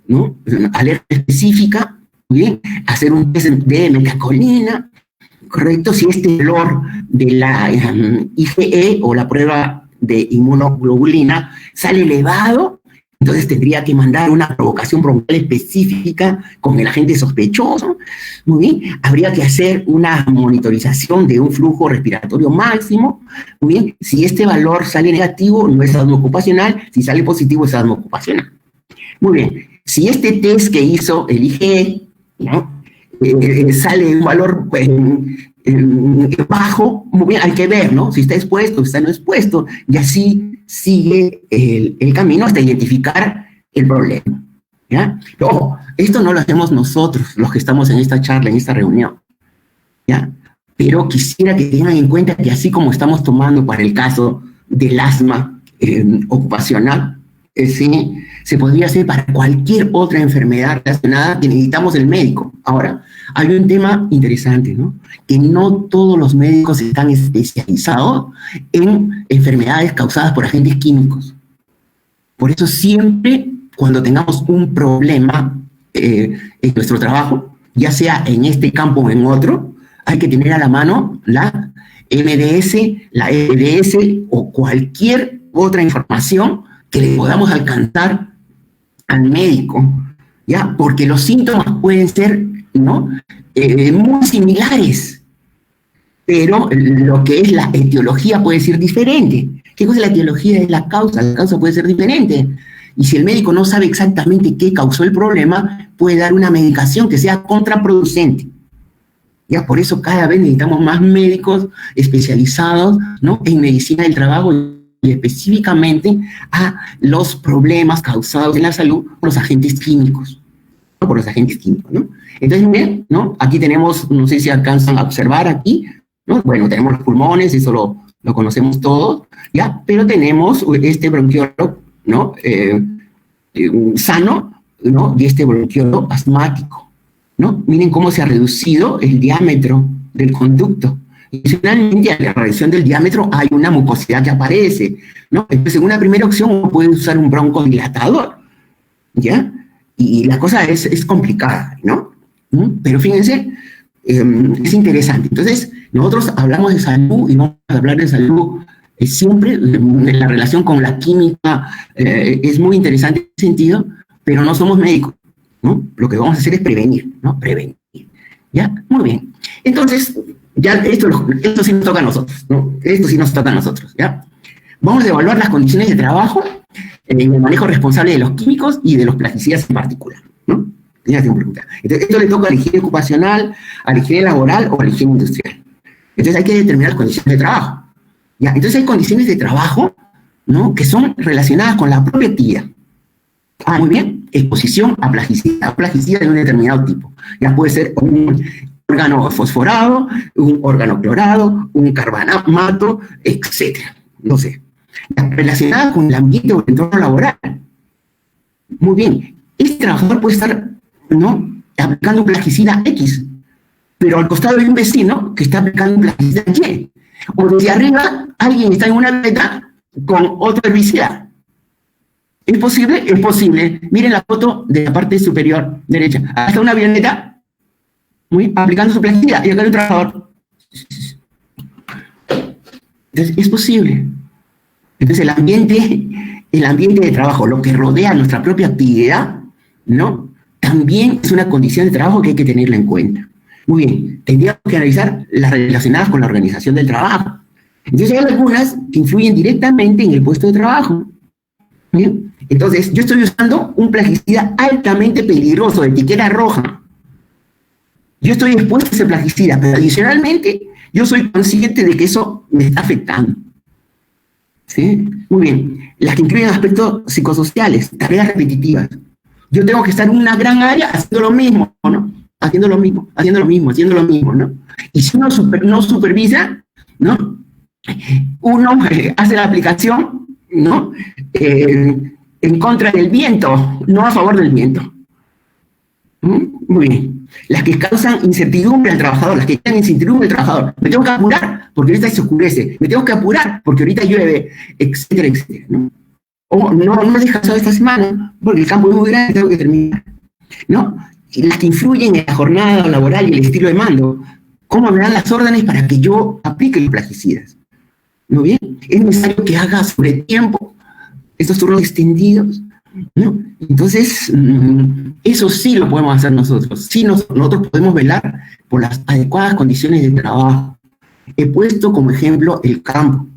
¿no? Alerta específica, ¿bien? Hacer un test de metacolina, ¿correcto? Si este valor de la IgE o la prueba de inmunoglobulina sale elevado, entonces tendría que mandar una provocación bronquial específica con el agente sospechoso. Muy bien. Habría que hacer una monitorización de un flujo respiratorio máximo. Muy bien. Si este valor sale negativo, no es asma ocupacional. Si sale positivo, es asma ocupacional. Muy bien. Si este test que hizo el IgE, ¿no? Sale un valor bajo, muy bien, hay que ver, ¿no? Si está expuesto, si está no expuesto, y así sigue el camino hasta identificar el problema, ¿ya? Pero, ojo, esto no lo hacemos nosotros, los que estamos en esta charla, en esta reunión, ¿ya? Pero quisiera que tengan en cuenta que así como estamos tomando para el caso del asma ocupacional, ¿sí? Se podría hacer para cualquier otra enfermedad relacionada que necesitamos el médico. Ahora, hay un tema interesante, ¿no? Que no todos los médicos están especializados en enfermedades causadas por agentes químicos. Por eso siempre, cuando tengamos un problema en nuestro trabajo, ya sea en este campo o en otro, hay que tener a la mano la MDS, la EDS o cualquier otra información que le podamos alcanzar al médico, ¿ya? Porque los síntomas pueden ser, ¿no? Muy similares, pero lo que es la etiología puede ser diferente. ¿Qué cosa es la etiología? Es la causa puede ser diferente. Y si el médico no sabe exactamente qué causó el problema, puede dar una medicación que sea contraproducente. Ya por eso cada vez necesitamos más médicos especializados, ¿no?, en medicina del trabajo y específicamente a los problemas causados en la salud por los agentes químicos, ¿no? Por los agentes químicos, ¿no? Entonces, miren, ¿no? Aquí tenemos, no sé si alcanzan a observar aquí, ¿no? Bueno, tenemos los pulmones, eso lo conocemos todos, ¿ya? Pero tenemos este bronquiolo, ¿no? Sano, ¿no? Y este bronquiolo asmático, ¿no? Miren cómo se ha reducido el diámetro del conducto. Y finalmente, a la reducción del diámetro hay una mucosidad que aparece, ¿no? Entonces, en una primera opción, uno puede usar un broncodilatador, ¿ya? Y la cosa es complicada, ¿no? Pero fíjense, es interesante. Entonces, nosotros hablamos de salud y vamos a hablar de salud siempre en la relación con la química. Es muy interesante en ese sentido, pero no somos médicos, ¿no? Lo que vamos a hacer es prevenir, ¿no? Prevenir. ¿Ya? Muy bien. Entonces, ya esto sí nos toca a nosotros, ¿no? Esto sí nos toca a nosotros, ¿ya? Vamos a evaluar las condiciones de trabajo en el manejo responsable de los químicos y de los plaguicidas en particular, ¿no? Entonces, esto le toca a la higiene ocupacional, a la higiene laboral o a la higiene industrial. Entonces, hay que determinar las condiciones de trabajo, ¿ya? Entonces, hay condiciones de trabajo, ¿no?, que son relacionadas con la propia actividad. Muy bien. Exposición a plaguicidas de un determinado tipo. Ya puede ser un órgano fosforado, un órgano clorado, un carbamato, etcétera. No sé. Relacionada con el ambiente o el entorno laboral. Muy bien. Este trabajador puede estar, ¿no?, aplicando un plaguicida X, pero al costado hay un vecino que está aplicando un plaguicida Y. O desde arriba alguien está en una avioneta con otro herbicida. ¿Es posible? Es posible. Miren la foto de la parte superior derecha. Acá está una avioneta aplicando su plaguicida y acá hay un trabajador. Entonces, es posible. Entonces, el ambiente de trabajo, lo que rodea nuestra propia actividad, ¿no?, también es una condición de trabajo que hay que tenerla en cuenta. Muy bien, tendríamos que analizar las relacionadas con la organización del trabajo. Entonces, hay algunas que influyen directamente en el puesto de trabajo. ¿Bien? Entonces, yo estoy usando un plaguicida altamente peligroso, de etiqueta roja. Yo estoy expuesto a ese plaguicida, pero adicionalmente, yo soy consciente de que eso me está afectando. ¿Sí? Muy bien. Las que incluyen aspectos psicosociales, tareas repetitivas. Yo tengo que estar en una gran área haciendo lo mismo, ¿no? Haciendo lo mismo, ¿no? Y si uno no supervisa, ¿no?, uno hace la aplicación, ¿no?, en contra del viento, no a favor del viento. Muy bien. Las que causan incertidumbre al trabajador, las que crean incertidumbre al trabajador. Me tengo que apurar porque ahorita se oscurece. Me tengo que apurar porque ahorita llueve, etcétera, etcétera, ¿no? O no he descansado esta semana porque el campo es muy grande y tengo que terminar, ¿no? Y las que influyen en la jornada laboral y el estilo de mando. ¿Cómo me dan las órdenes para que yo aplique los plaguicidas? Muy bien. Es necesario que haga sobre tiempo estos turnos extendidos, ¿no? Entonces, eso sí lo podemos hacer nosotros. Sí, nosotros podemos velar por las adecuadas condiciones de trabajo. He puesto como ejemplo el campo.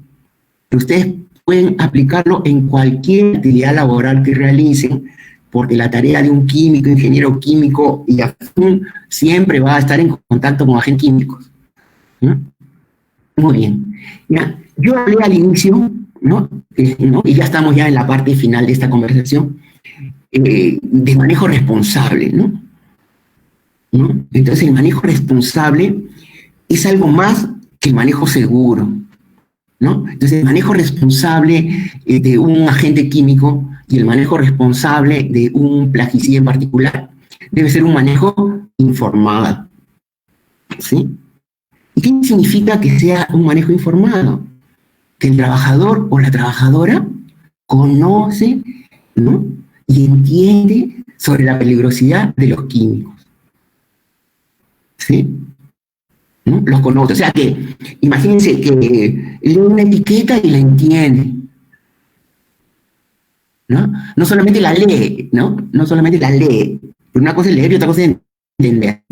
Ustedes pueden aplicarlo en cualquier actividad laboral que realicen, porque la tarea de un químico, ingeniero químico y afín siempre va a estar en contacto con agentes químicos, ¿no? Muy bien. Ya, yo hablé al inicio, ¿no? Y ya estamos ya en la parte final de esta conversación, de manejo responsable, ¿no? Entonces, el manejo responsable es algo más que el manejo seguro, ¿no? Entonces, el manejo responsable de un agente químico y el manejo responsable de un plaguicida en particular debe ser un manejo informado, ¿sí? ¿Y qué significa que sea un manejo informado? Que el trabajador o la trabajadora conoce, ¿no?, y entiende sobre la peligrosidad de los químicos, ¿sí? ¿No? Los conoce. O sea que, imagínense que lee una etiqueta y la entiende, ¿no? No solamente la lee, ¿no? No solamente la lee. Una cosa es leer y otra cosa es entender,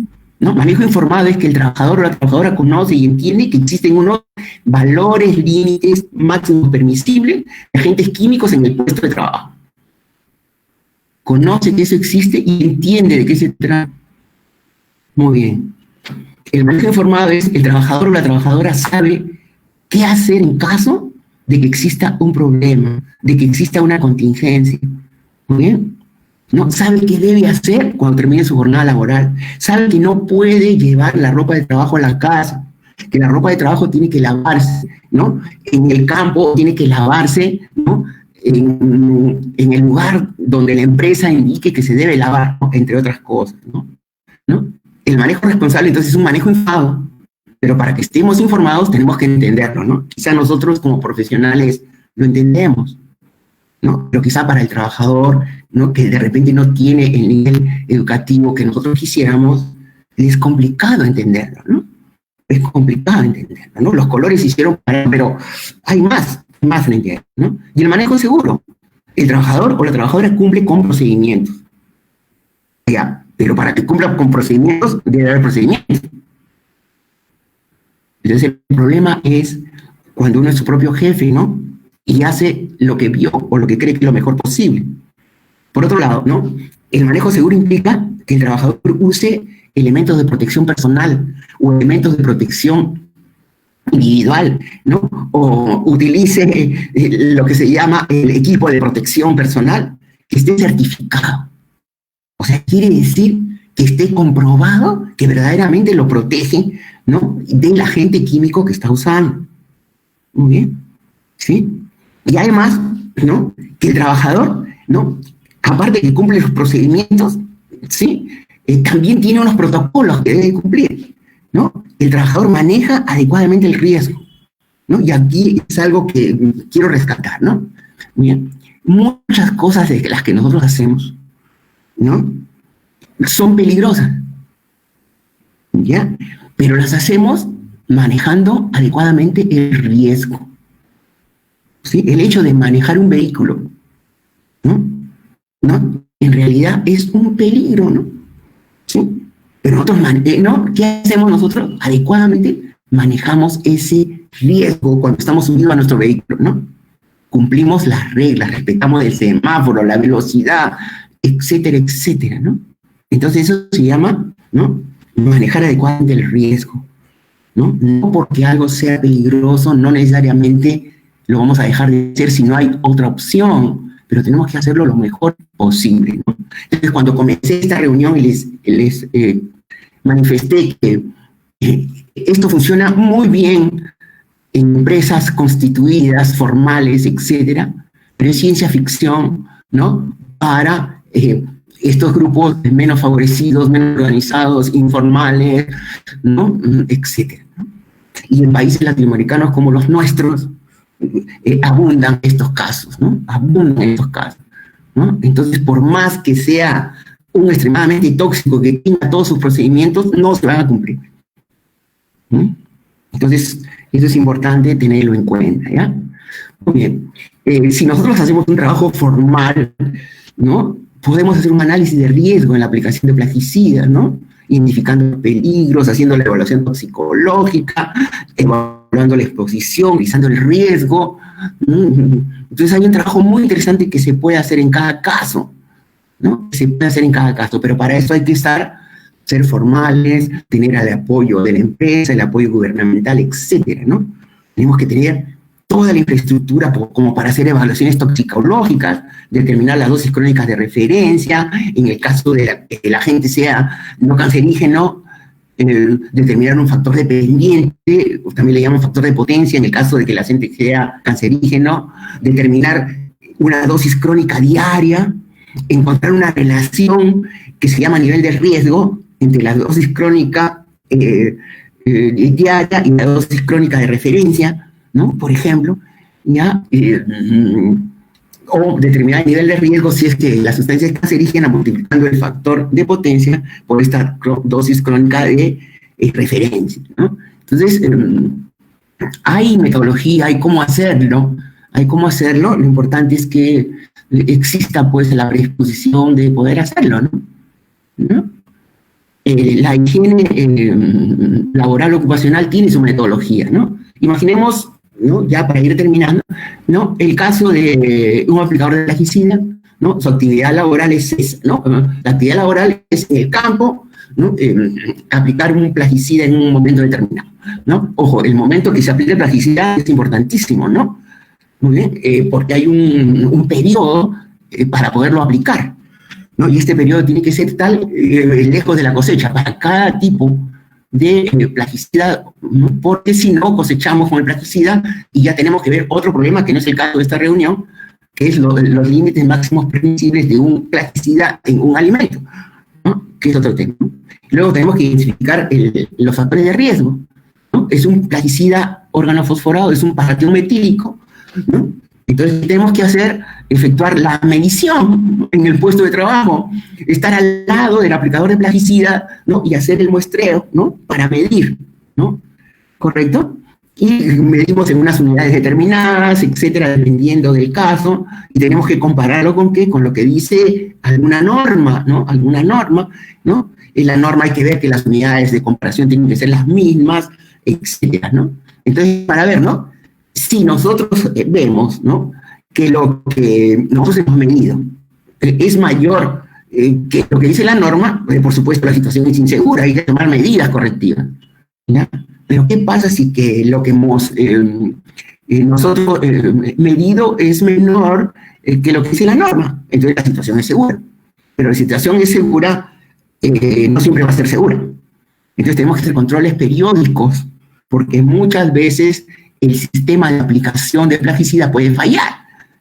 ¿no? Manejo informado es que el trabajador o la trabajadora conoce y entiende que existen unos valores, límites máximos permisibles de agentes químicos en el puesto de trabajo. Conoce que eso existe y entiende de qué se trata. Muy bien. El manejo informado es que el trabajador o la trabajadora sabe qué hacer en caso de que exista un problema, de que exista una contingencia. Muy bien. ¿No? Sabe qué debe hacer cuando termine su jornada laboral. Sabe que no puede llevar la ropa de trabajo a la casa, que la ropa de trabajo tiene que lavarse, ¿no? En el campo tiene que lavarse, ¿no? En el lugar donde la empresa indique que se debe lavar, ¿no? Entre otras cosas, ¿no? El manejo responsable, entonces, es un manejo informado, pero para que estemos informados tenemos que entenderlo, ¿no? Quizá nosotros como profesionales lo entendemos, ¿no? Pero quizá para el trabajador, ¿no? Que de repente no tiene el nivel educativo que nosotros quisiéramos, es complicado entenderlo, ¿no? Es complicado entenderlo, ¿no? Los colores se hicieron para, pero hay más en entender, ¿no? Y el manejo seguro. El trabajador o la trabajadora cumple con procedimientos. Ya, pero para que cumpla con procedimientos, debe haber procedimientos. Entonces el problema es cuando uno es su propio jefe, ¿no? Y hace lo que vio o lo que cree que es lo mejor posible. Por otro lado, ¿no? El manejo seguro implica que el trabajador use elementos de protección personal o elementos de protección individual, ¿no? O utilice lo que se llama el equipo de protección personal que esté certificado. O sea, quiere decir que esté comprobado que verdaderamente lo protege, ¿no? Del agente químico que está usando. Muy bien, ¿sí? Y además, ¿no? Que el trabajador, ¿no? Aparte de que cumple los procedimientos, ¿sí? También tiene unos protocolos que debe cumplir, ¿no? El trabajador maneja adecuadamente el riesgo, ¿no? Y aquí es algo que quiero rescatar, ¿no? Bien, muchas cosas de las que nosotros hacemos, ¿no? Son peligrosas, ¿ya? Pero las hacemos manejando adecuadamente el riesgo, ¿sí? El hecho de manejar un vehículo, ¿no? En realidad es un peligro, ¿no? ¿Sí? Pero nosotros, ¿no? ¿Qué hacemos nosotros? Adecuadamente manejamos ese riesgo cuando estamos subidos a nuestro vehículo, ¿no? Cumplimos las reglas, respetamos el semáforo, la velocidad, etcétera, etcétera, ¿no? Entonces eso se llama, ¿no? Manejar adecuadamente el riesgo, ¿no? No porque algo sea peligroso, no necesariamente lo vamos a dejar de hacer si no hay otra opción, pero tenemos que hacerlo lo mejor posible, ¿no? Entonces, cuando comencé esta reunión y les manifesté que esto funciona muy bien en empresas constituidas, formales, etcétera, pero es ciencia ficción, ¿no? Para estos grupos menos favorecidos, menos organizados, informales, ¿no? Etcétera, ¿no? Y en países latinoamericanos como los nuestros, abundan estos casos, ¿no? Abundan estos casos, ¿no? Entonces, por más que sea un extremadamente tóxico que tenga todos sus procedimientos, no se van a cumplir, ¿no? Entonces, eso es importante tenerlo en cuenta, ¿ya? Muy bien. Si nosotros hacemos un trabajo formal, ¿no? Podemos hacer un análisis de riesgo en la aplicación de plaguicidas, ¿no? Identificando peligros, haciendo la evaluación toxicológica, evaluando la exposición, revisando el riesgo. Entonces hay un trabajo muy interesante que se puede hacer en cada caso, ¿no? Se puede hacer en cada caso, pero para eso hay que ser formales, tener el apoyo de la empresa, el apoyo gubernamental, etcétera, ¿no? Tenemos que tener toda la infraestructura como para hacer evaluaciones toxicológicas, determinar las dosis crónicas de referencia, en el caso de que el agente sea no cancerígeno, determinar un factor dependiente, también le llaman factor de potencia en el caso de que el agente sea cancerígeno, determinar una dosis crónica diaria, encontrar una relación que se llama nivel de riesgo entre la dosis crónica diaria y la dosis crónica de referencia, ¿no? Por ejemplo, ¿ya? O determinar el nivel de riesgo si es que la sustancia es cancerígena multiplicando el factor de potencia por esta dosis crónica de referencia, ¿no? Entonces, hay metodología, hay cómo hacerlo, lo importante es que exista pues la predisposición de poder hacerlo, ¿no? la higiene laboral ocupacional tiene su metodología, ¿no? Imaginemos, ¿no? Ya para ir terminando, ¿no? El caso de un aplicador de plaguicida, ¿no? Su actividad laboral es esa, ¿no? La actividad laboral es en el campo, ¿no? Aplicar un plaguicida en un momento determinado, ¿no? Ojo, el momento que se aplique el plaguicida es importantísimo, ¿no? Muy bien, porque hay un periodo para poderlo aplicar, ¿no? Y este periodo tiene que ser tal, lejos de la cosecha, para cada tipo de plaguicida, ¿no? Porque si no cosechamos con el plaguicida y ya tenemos que ver otro problema que no es el caso de esta reunión, que es los límites máximos permisibles de un plaguicida en un alimento, ¿no? Que es otro tema. Luego tenemos que identificar los factores de riesgo, ¿no? Es un plaguicida organofosforado, es un paratión metílico, ¿no? Entonces tenemos que efectuar la medición en el puesto de trabajo, estar al lado del aplicador de plaguicida, ¿no? Y hacer el muestreo, ¿no? Para medir, ¿no? ¿Correcto? Y medimos en unas unidades determinadas, etcétera, dependiendo del caso, y tenemos que compararlo con ¿qué? Con lo que dice alguna norma, ¿no? Alguna norma, ¿no? En la norma hay que ver que las unidades de comparación tienen que ser las mismas, etcétera, ¿no? Entonces, para ver, ¿no? Si nosotros vemos, ¿no? Que lo que nosotros hemos medido es mayor que lo que dice la norma, por supuesto la situación es insegura, hay que tomar medidas correctivas, ¿ya? Pero ¿qué pasa si que lo que hemos nosotros medido es menor que lo que dice la norma? Entonces la situación es segura. Pero la situación es segura, no siempre va a ser segura. Entonces tenemos que hacer controles periódicos, porque muchas veces el sistema de aplicación de plaguicida puede fallar,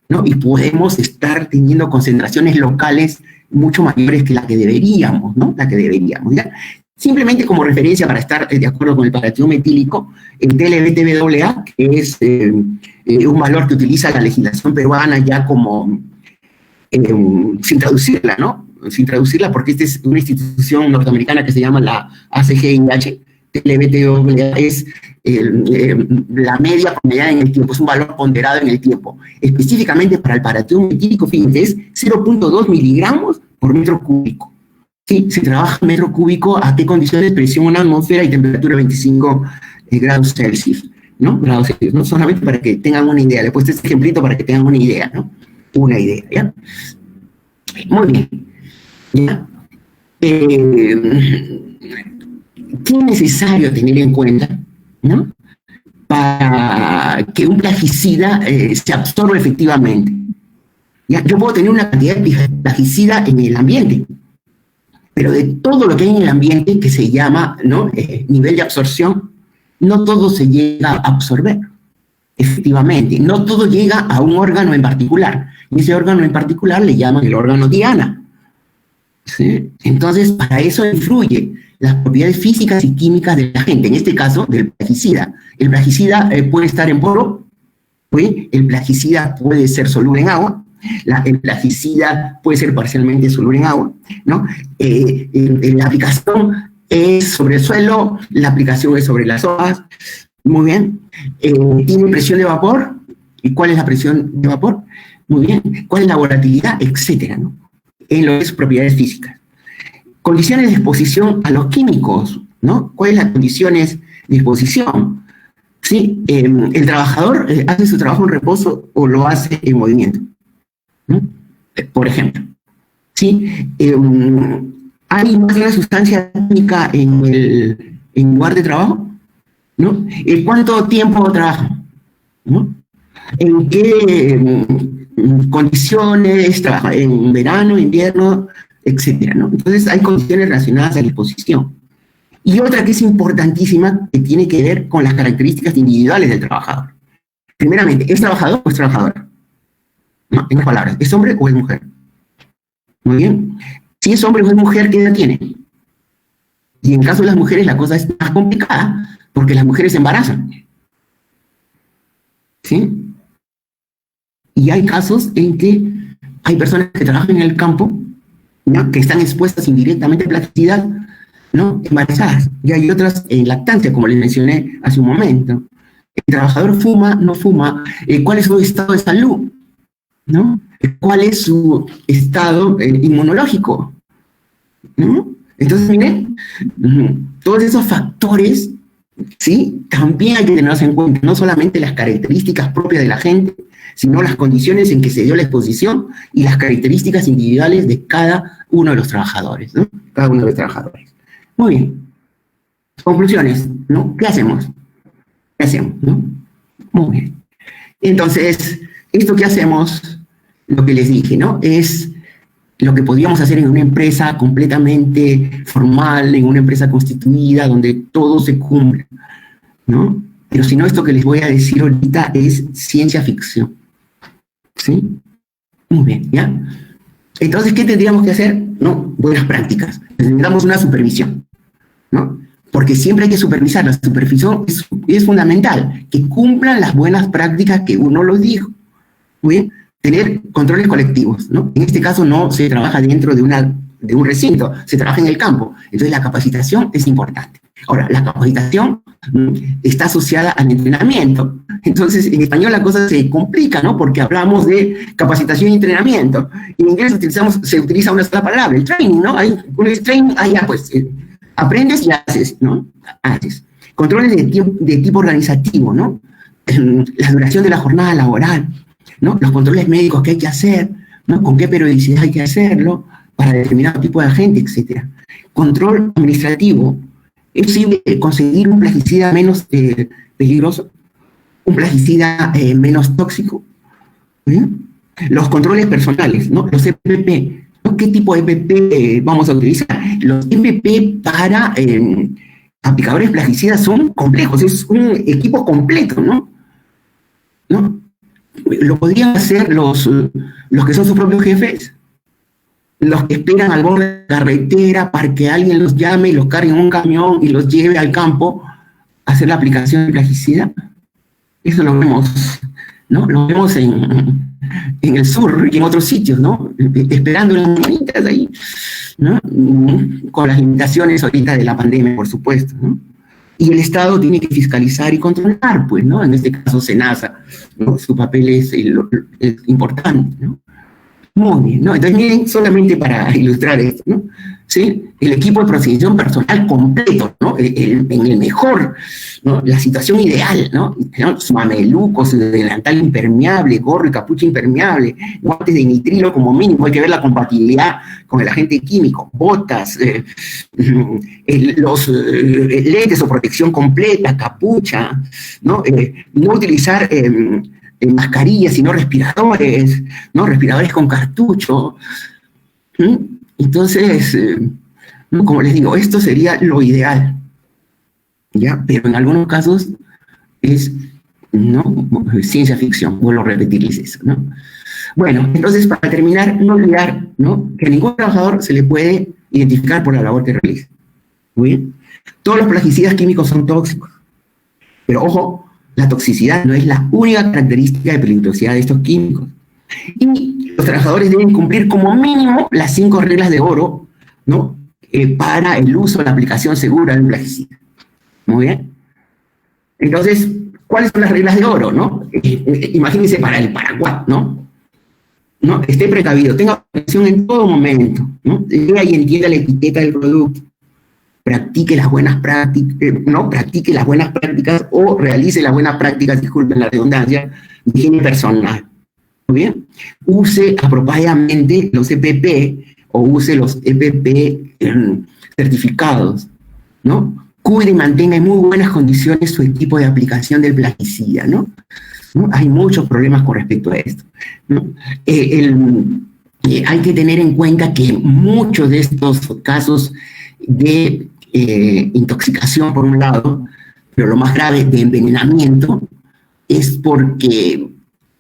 ¿no? Y podemos estar teniendo concentraciones locales mucho mayores que la que deberíamos, ¿no? La que deberíamos, ¿ya? Simplemente como referencia para estar de acuerdo con el paratión metílico, el TLB-TBAA, que es un valor que utiliza la legislación peruana ya como, sin traducirla, ¿no? Sin traducirla porque esta es una institución norteamericana que se llama la ACGIH, TLB-TBAA es la media ponderada en el tiempo, es un valor ponderado en el tiempo. Específicamente para el paratión metílico, fíjense, es 0.2 miligramos por metro cúbico. Sí, se trabaja metro cúbico a qué condiciones, presión en la atmósfera y temperatura 25 grados Celsius, ¿no? Grados Celsius, ¿no? Solamente para que tengan una idea. Le he puesto este ejemplito para que tengan una idea, ¿no? Una idea, ¿ya? Muy bien. ¿Ya? ¿Qué es necesario tener en cuenta, ¿no? Para que un plaguicida se absorba efectivamente? ¿Ya? Yo puedo tener una cantidad de plaguicida en el ambiente, pero de todo lo que hay en el ambiente que se llama, ¿no? Nivel de absorción, no todo se llega a absorber, efectivamente, no todo llega a un órgano en particular, y ese órgano en particular le llaman el órgano diana, ¿sí? Entonces, para eso influye las propiedades físicas y químicas del agente, en este caso, del plaguicida. El plaguicida puede estar en polvo, ¿sí? El plaguicida puede ser soluble en agua, el plaguicida puede ser parcialmente soluble en agua, ¿no? La aplicación es sobre el suelo, la aplicación es sobre las hojas, muy bien. Tiene presión de vapor, ¿y cuál es la presión de vapor? Muy bien. ¿Cuál es la volatilidad? Etcétera, ¿no? En lo que es propiedades físicas. Condiciones de exposición a los químicos, ¿no? ¿Cuáles son las condiciones de exposición? ¿Sí? ¿El trabajador hace su trabajo en reposo o lo hace en movimiento? ¿No? Por ejemplo, ¿sí? ¿Hay más de una sustancia química en el lugar de trabajo? ¿No? ¿Cuánto tiempo trabaja? ¿No? ¿En qué condiciones trabaja? ¿En verano, invierno, etcétera, ¿no? Entonces hay condiciones relacionadas a la exposición. Y otra que es importantísima, que tiene que ver con las características individuales del trabajador. Primeramente, ¿es trabajador o es trabajadora? No, en otras palabras, ¿es hombre o es mujer? Muy bien. Si es hombre o es mujer, ¿qué edad tiene? Y en caso de las mujeres la cosa es más complicada, porque las mujeres se embarazan. ¿Sí? Y hay casos en que hay personas que trabajan en el campo, ¿no? Que están expuestas indirectamente a plasticidad, ¿no? Embarazadas. Y hay otras en lactancia, como les mencioné hace un momento. ¿El trabajador fuma? ¿No fuma? ¿Cuál es su estado de salud? ¿No? ¿Cuál es su estado inmunológico? ¿No? Entonces, miren, todos esos factores, ¿sí? También hay que tenerlos en cuenta, no solamente las características propias de la gente, sino las condiciones en que se dio la exposición y las características individuales de cada uno de los trabajadores, ¿no? Cada uno de los trabajadores. Muy bien. Conclusiones, ¿no? ¿Qué hacemos? ¿Qué hacemos, no? Muy bien. Entonces, esto que hacemos, lo que les dije, ¿no? Es lo que podríamos hacer en una empresa completamente formal, en una empresa constituida, donde todo se cumple, ¿no? Pero si no, esto que les voy a decir ahorita es ciencia ficción. ¿Sí? Muy bien, ¿ya? Entonces, ¿qué tendríamos que hacer? ¿No? Buenas prácticas. Necesitamos una supervisión, ¿no? Porque siempre hay que supervisar. La supervisión es fundamental, que cumplan las buenas prácticas que uno los dijo. Muy bien. Tener controles colectivos, ¿no? En este caso no se trabaja dentro de un recinto, se trabaja en el campo. Entonces la capacitación es importante. Ahora, la capacitación está asociada al entrenamiento. Entonces, en español la cosa se complica, ¿no? Porque hablamos de capacitación y entrenamiento. En inglés se utiliza una sola palabra, el training, ¿no? Training, ya pues, aprendes y haces, ¿no? Haces. Controles de tipo organizativo, ¿no? La duración de la jornada laboral, ¿no? Los controles médicos que hay que hacer, ¿no? Con qué periodicidad hay que hacerlo, para determinado tipo de agente, etc. Control administrativo. ¿Es posible conseguir un plaguicida menos peligroso? ¿Un plaguicida menos tóxico? Los controles personales, ¿no? Los EPP, ¿no? ¿Qué tipo de EPP vamos a utilizar? Los EPP para aplicadores plaguicidas son complejos, es un equipo completo, ¿no? Lo podrían hacer los que son sus propios jefes, los que esperan al borde de la carretera para que alguien los llame y los cargue en un camión y los lleve al campo a hacer la aplicación de plaguicida. Eso lo vemos, ¿no? Lo vemos en el sur y en otros sitios, ¿no? Esperando las mañanitas ahí, ¿no? Con las limitaciones ahorita de la pandemia, por supuesto, ¿no? Y el Estado tiene que fiscalizar y controlar, pues, ¿no? En este caso, SENASA, ¿no? Su papel es importante, ¿no? Muy bien, ¿no? Entonces, miren, solamente para ilustrar esto, ¿no? ¿Sí? El equipo de protección personal completo, ¿no? En el mejor, ¿no? La situación ideal, ¿no? Su mameluco, su delantal impermeable, gorro y capucha impermeable, guantes de nitrilo como mínimo, hay que ver la compatibilidad con el agente químico, botas, los lentes o protección completa, capucha, ¿no? No utilizar mascarillas, sino respiradores, ¿no? Respiradores con cartucho. Entonces, como les digo, esto sería lo ideal, ¿ya? Pero en algunos casos es, ¿no? Ciencia ficción, vuelvo a repetirles eso, ¿no? Bueno, entonces, para terminar, no olvidar, ¿no? Que a ningún trabajador se le puede identificar por la labor que realiza. Muy bien. Todos los plaguicidas químicos son tóxicos, pero ojo, la toxicidad no es la única característica de peligrosidad de estos químicos. Y los trabajadores deben cumplir como mínimo las 5 reglas de oro, ¿no? Para el uso, la aplicación segura de un plaguicida. Muy bien. Entonces, ¿cuáles son las reglas de oro, no? Imagínense para el paraguas, ¿no? Esté precavido, tenga protección en todo momento, ¿no? Lea y entienda la etiqueta del producto. Practique las buenas prácticas, practique las buenas prácticas o realice las buenas prácticas, disculpen la redundancia, de higiene personal. Muy bien. Use apropiadamente los EPP o use los EPP certificados, ¿no? Cuide y mantenga en muy buenas condiciones su equipo de aplicación del plaguicida, ¿no? Hay muchos problemas con respecto a esto, ¿no? Hay que tener en cuenta que muchos de estos casos de intoxicación por un lado, pero lo más grave de envenenamiento es porque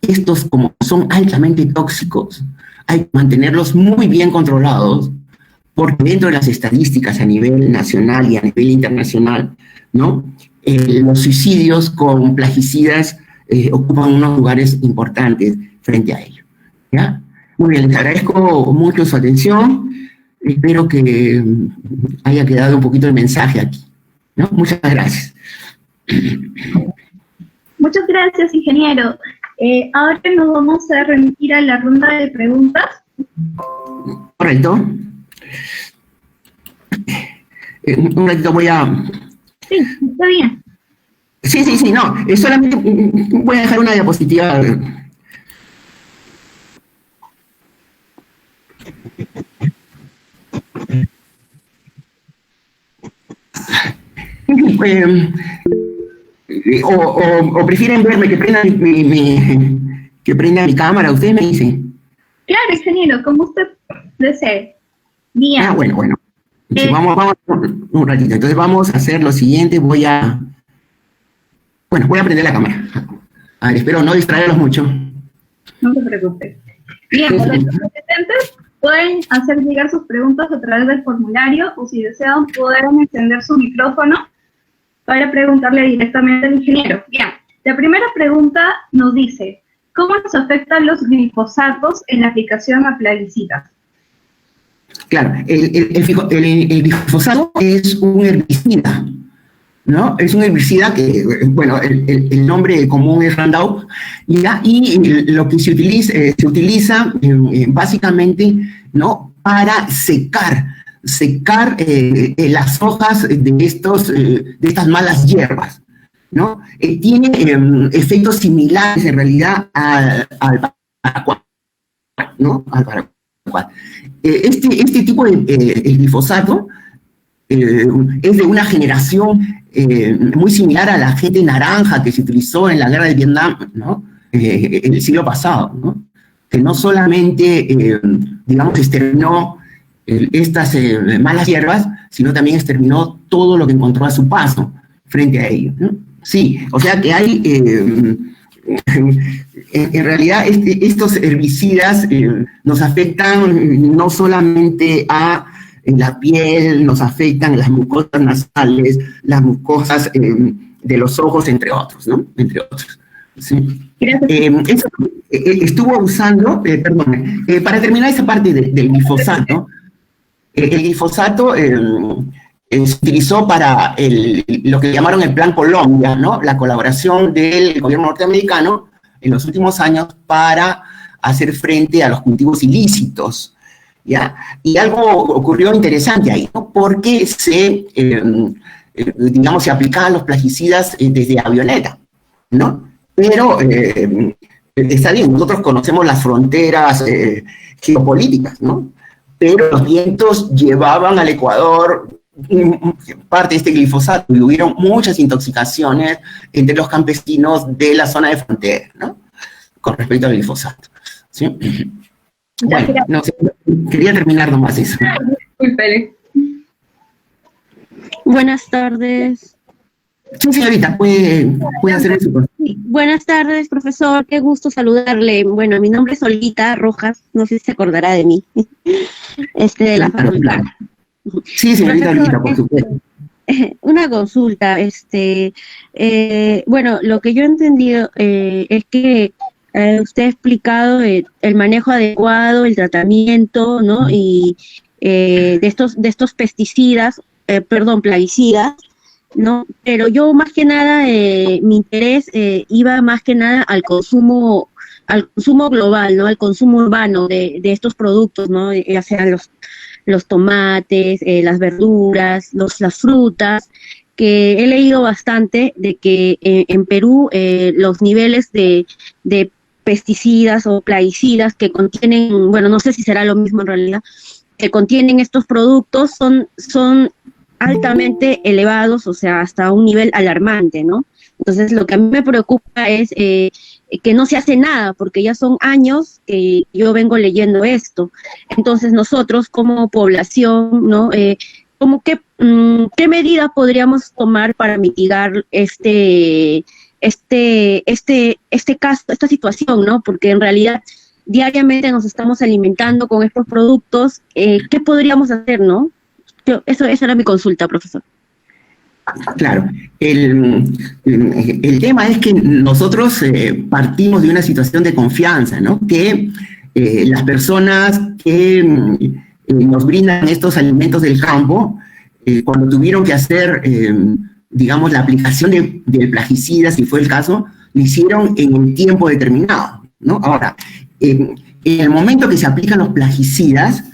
estos, como son altamente tóxicos, hay que mantenerlos muy bien controlados, porque dentro de las estadísticas a nivel nacional y a nivel internacional, ¿no? Los suicidios con plaguicidas ocupan unos lugares importantes frente a ello, ¿ya? Muy bien, les agradezco mucho su atención. Espero que haya quedado un poquito el mensaje aquí, ¿no? Muchas gracias. Muchas gracias, ingeniero. Ahora nos vamos a remitir a la ronda de preguntas. Correcto. Un ratito voy a... Sí, está bien. Sí, no, solamente voy a dejar una diapositiva. O prefieren verme que prenda mi cámara, ustedes me dicen. Claro, ingeniero, como usted desee. Bien. Bueno. Vamos un ratito. Entonces vamos a hacer lo siguiente. Voy a prender la cámara. A ver, espero no distraerlos mucho. No se preocupe. Bien, los asistentes pueden hacer llegar sus preguntas a través del formulario o si desean pueden encender su micrófono para preguntarle directamente al ingeniero. Bien, la primera pregunta nos dice, ¿cómo nos afectan los glifosatos en la aplicación a plaguicidas? Claro, el glifosato es un herbicida, ¿no? Es un herbicida que, bueno, el nombre común es Roundup, ¿ya? Y lo que se utiliza básicamente, ¿no? Para secar las hojas de estas malas hierbas, ¿no? Tiene efectos similares en realidad al paraquat, ¿no? Al paraquat. Este tipo de glifosato es de una generación muy similar a la agente naranja que se utilizó en la guerra de Vietnam, ¿no? En el siglo pasado, ¿no? Que no solamente, digamos, exterminó estas malas hierbas, sino también exterminó todo lo que encontró a su paso frente a ellos, ¿no? Sí, o sea que hay... en realidad estos herbicidas nos afectan no solamente a la piel, nos afectan las mucosas nasales, las mucosas de los ojos, entre otros, ¿no? Entre otros. Sí. Eso estuvo usando, para terminar esa parte del glifosato, el glifosato se utilizó para lo que llamaron el Plan Colombia, ¿no? La colaboración del gobierno norteamericano en los últimos años para hacer frente a los cultivos ilícitos, ¿ya? Y algo ocurrió interesante ahí, ¿no? Porque se aplicaban los plaguicidas desde avioneta, ¿no? Pero está bien, nosotros conocemos las fronteras geopolíticas, ¿no? Pero los vientos llevaban al Ecuador parte de este glifosato y hubieron muchas intoxicaciones entre los campesinos de la zona de frontera, ¿no? Con respecto al glifosato, ¿sí? Bueno, no sé, quería terminar nomás eso. Disculpe. Buenas tardes. Sí, señorita, puede hacer su cosa. Buenas tardes, profesor, qué gusto saludarle. Bueno, mi nombre es Olguita Rojas, no sé si se acordará de mí, de la facultad. Claro. Sí, señorita Olguita, por supuesto. Una consulta, bueno, lo que yo he entendido es que usted ha explicado el manejo adecuado, el tratamiento, ¿no? Y de estos pesticidas, plaguicidas, ¿no? Pero yo más que nada, mi interés iba más que nada al consumo global, ¿no? Al consumo urbano de estos productos, ¿no? Ya sean los tomates, las verduras, las frutas, que he leído bastante de que en Perú los niveles de pesticidas o plaguicidas que contienen, bueno, no sé si será lo mismo en realidad, que contienen estos productos son altamente elevados, o sea, hasta un nivel alarmante, ¿no? Entonces, lo que a mí me preocupa es que no se hace nada, porque ya son años que yo vengo leyendo esto. Entonces, nosotros como población, ¿no? ¿Qué medidas podríamos tomar para mitigar este caso, esta situación, ¿no? Porque en realidad diariamente nos estamos alimentando con estos productos. ¿Qué podríamos hacer, no? Esa era mi consulta, profesor. Claro, el tema es que nosotros partimos de una situación de confianza, ¿no? Que las personas que nos brindan estos alimentos del campo, cuando tuvieron que hacer, digamos, la aplicación del plaguicida, si fue el caso, lo hicieron en un tiempo determinado, ¿no? Ahora, en el momento que se aplican los plaguicidas,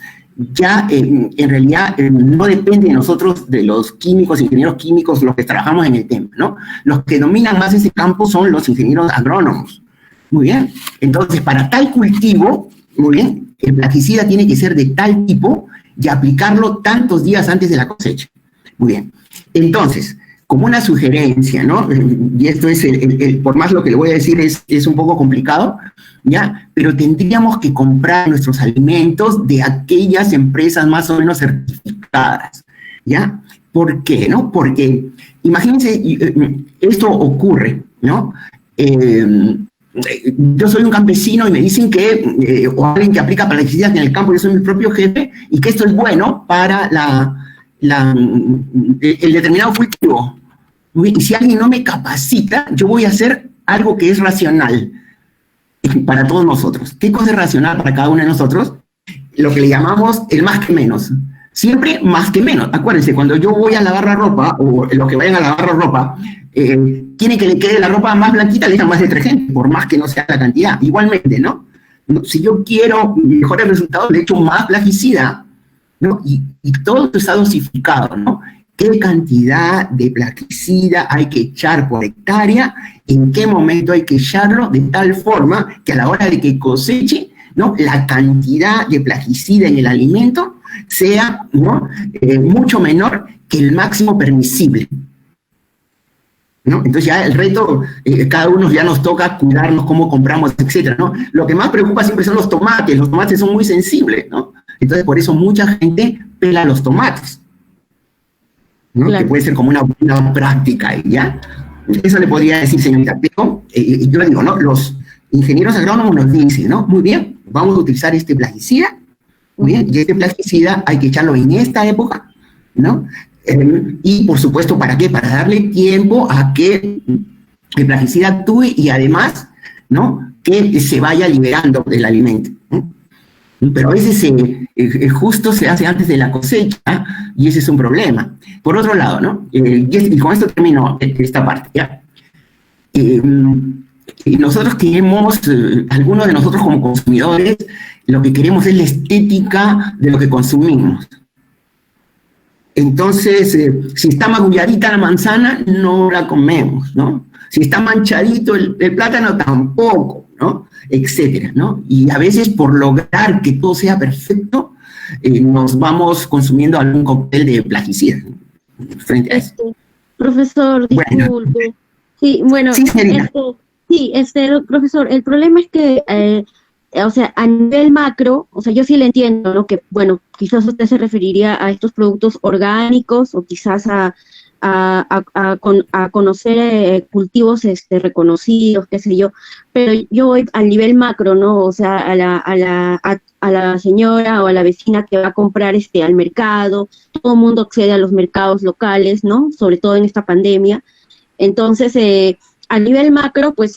ya en realidad no depende de nosotros, de los químicos, ingenieros químicos, los que trabajamos en el tema, ¿no? Los que dominan más ese campo son los ingenieros agrónomos. Muy bien. Entonces, para tal cultivo, muy bien, el plaguicida tiene que ser de tal tipo y aplicarlo tantos días antes de la cosecha. Muy bien. Entonces, como una sugerencia, ¿no? Y esto es, por más lo que le voy a decir es un poco complicado, ¿ya? Pero tendríamos que comprar nuestros alimentos de aquellas empresas más o menos certificadas, ¿ya? ¿Por qué, no? Porque, imagínense, esto ocurre, ¿no? Yo soy un campesino y me dicen que, o alguien que aplica plaguicidas en el campo, yo soy mi propio jefe, y que esto es bueno para el determinado cultivo. Y si alguien no me capacita, yo voy a hacer algo que es racional para todos nosotros. ¿Qué cosa es racional para cada uno de nosotros? Lo que le llamamos el más que menos. Siempre más que menos. Acuérdense, cuando yo voy a lavar la ropa, o los que vayan a lavar la ropa, quieren que le quede la ropa más blanquita, le echan más detergente, por más que no sea la cantidad. Igualmente, ¿no? Si yo quiero mejores resultados, le echo más plaguicida, ¿no? Y todo esto está dosificado, ¿no? ¿Qué cantidad de plaguicida hay que echar por hectárea? ¿En qué momento hay que echarlo? De tal forma que a la hora de que coseche, ¿no? La cantidad de plaguicida en el alimento sea, ¿no? Mucho menor que el máximo permisible, ¿no? Entonces ya el reto, cada uno ya nos toca cuidarnos cómo compramos, etcétera, ¿no? Lo que más preocupa siempre son los tomates son muy sensibles, ¿no? Entonces por eso mucha gente pela los tomates, ¿no? Claro. Que puede ser como una buena práctica, ¿ya? Eso le podría decir, señorita, pero yo le digo, ¿no? Los ingenieros agrónomos nos dicen, ¿no? Muy bien, vamos a utilizar este plaguicida, muy bien, y este plaguicida hay que echarlo en esta época, ¿no? Y por supuesto, ¿para qué? Para darle tiempo a que el plaguicida actúe y además, ¿no? Que se vaya liberando del alimento, ¿no? Pero a veces justo se hace antes de la cosecha y ese es un problema. Por otro lado, ¿no? Y con esto termino esta parte, ¿ya? Nosotros queremos, algunos de nosotros como consumidores, lo que queremos es la estética de lo que consumimos. Entonces, si está magulladita la manzana, no la comemos, ¿no? Si está manchadito el plátano, tampoco, ¿no? Etcétera, ¿no? Y a veces por lograr que todo sea perfecto, nos vamos consumiendo algún cóctel de plaguicidas, ¿no? Frente a esto. Profesor, disculpe. Bueno. Sí, bueno, sí, profesor, el problema es que, o sea, a nivel macro, o sea, yo sí le entiendo, ¿no? Que, bueno, quizás usted se referiría a estos productos orgánicos o quizás a conocer cultivos reconocidos, qué sé yo, pero yo voy al nivel macro, ¿no? O sea, a la señora o a la vecina que va a comprar al mercado, todo el mundo accede a los mercados locales, ¿no? Sobre todo en esta pandemia. Entonces, a nivel macro, pues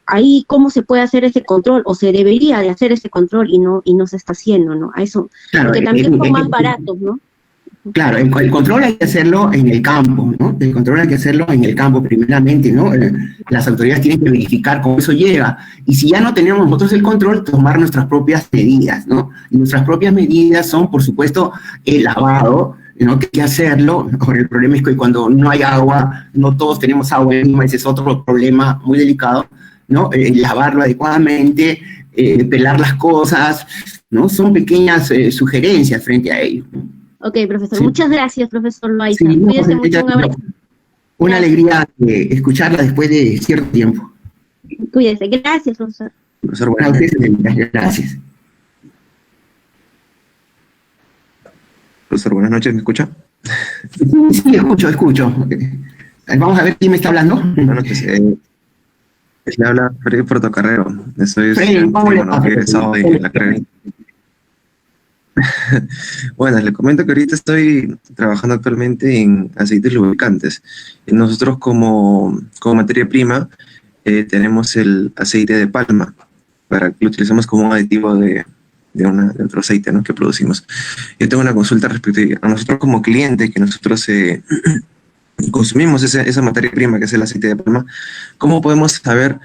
ahí cómo se puede hacer ese control, o se debería de hacer ese control y no se está haciendo, ¿no? A eso, claro, porque también son más baratos, ¿no? Claro, el control hay que hacerlo en el campo, ¿no? El control hay que hacerlo en el campo primeramente, ¿no? Las autoridades tienen que verificar cómo eso llega. Y si ya no tenemos nosotros el control, tomar nuestras propias medidas, ¿no? Y nuestras propias medidas son, por supuesto, el lavado, ¿no? Que hay que hacerlo. Ahora, el problema es que cuando no hay agua, no todos tenemos agua encima, ese es otro problema muy delicado, ¿no? Lavarlo adecuadamente, pelar las cosas, ¿no? Son pequeñas sugerencias frente a ello, ¿no? Ok, profesor. Sí. Muchas gracias, profesor Loaiza. Sí, cuídese mucho, un abrazo. Una alegría escucharla después de cierto tiempo. Cuídese. Gracias, profesor. Profesor, buenas noches. Gracias. Profesor, buenas noches. ¿Me escucha? Sí, escucho. Vamos a ver quién me está hablando. Buenas noches. Le habla Freddy Portocarrero. Soy egresado de la carrera. Bueno, le comento que ahorita estoy trabajando actualmente en aceites lubricantes. Nosotros como materia prima tenemos el aceite de palma, para que lo utilicemos como un aditivo de otro aceite, ¿no? Que producimos. Yo tengo una consulta respecto a nosotros como clientes, que nosotros consumimos esa materia prima que es el aceite de palma. ¿Cómo podemos saber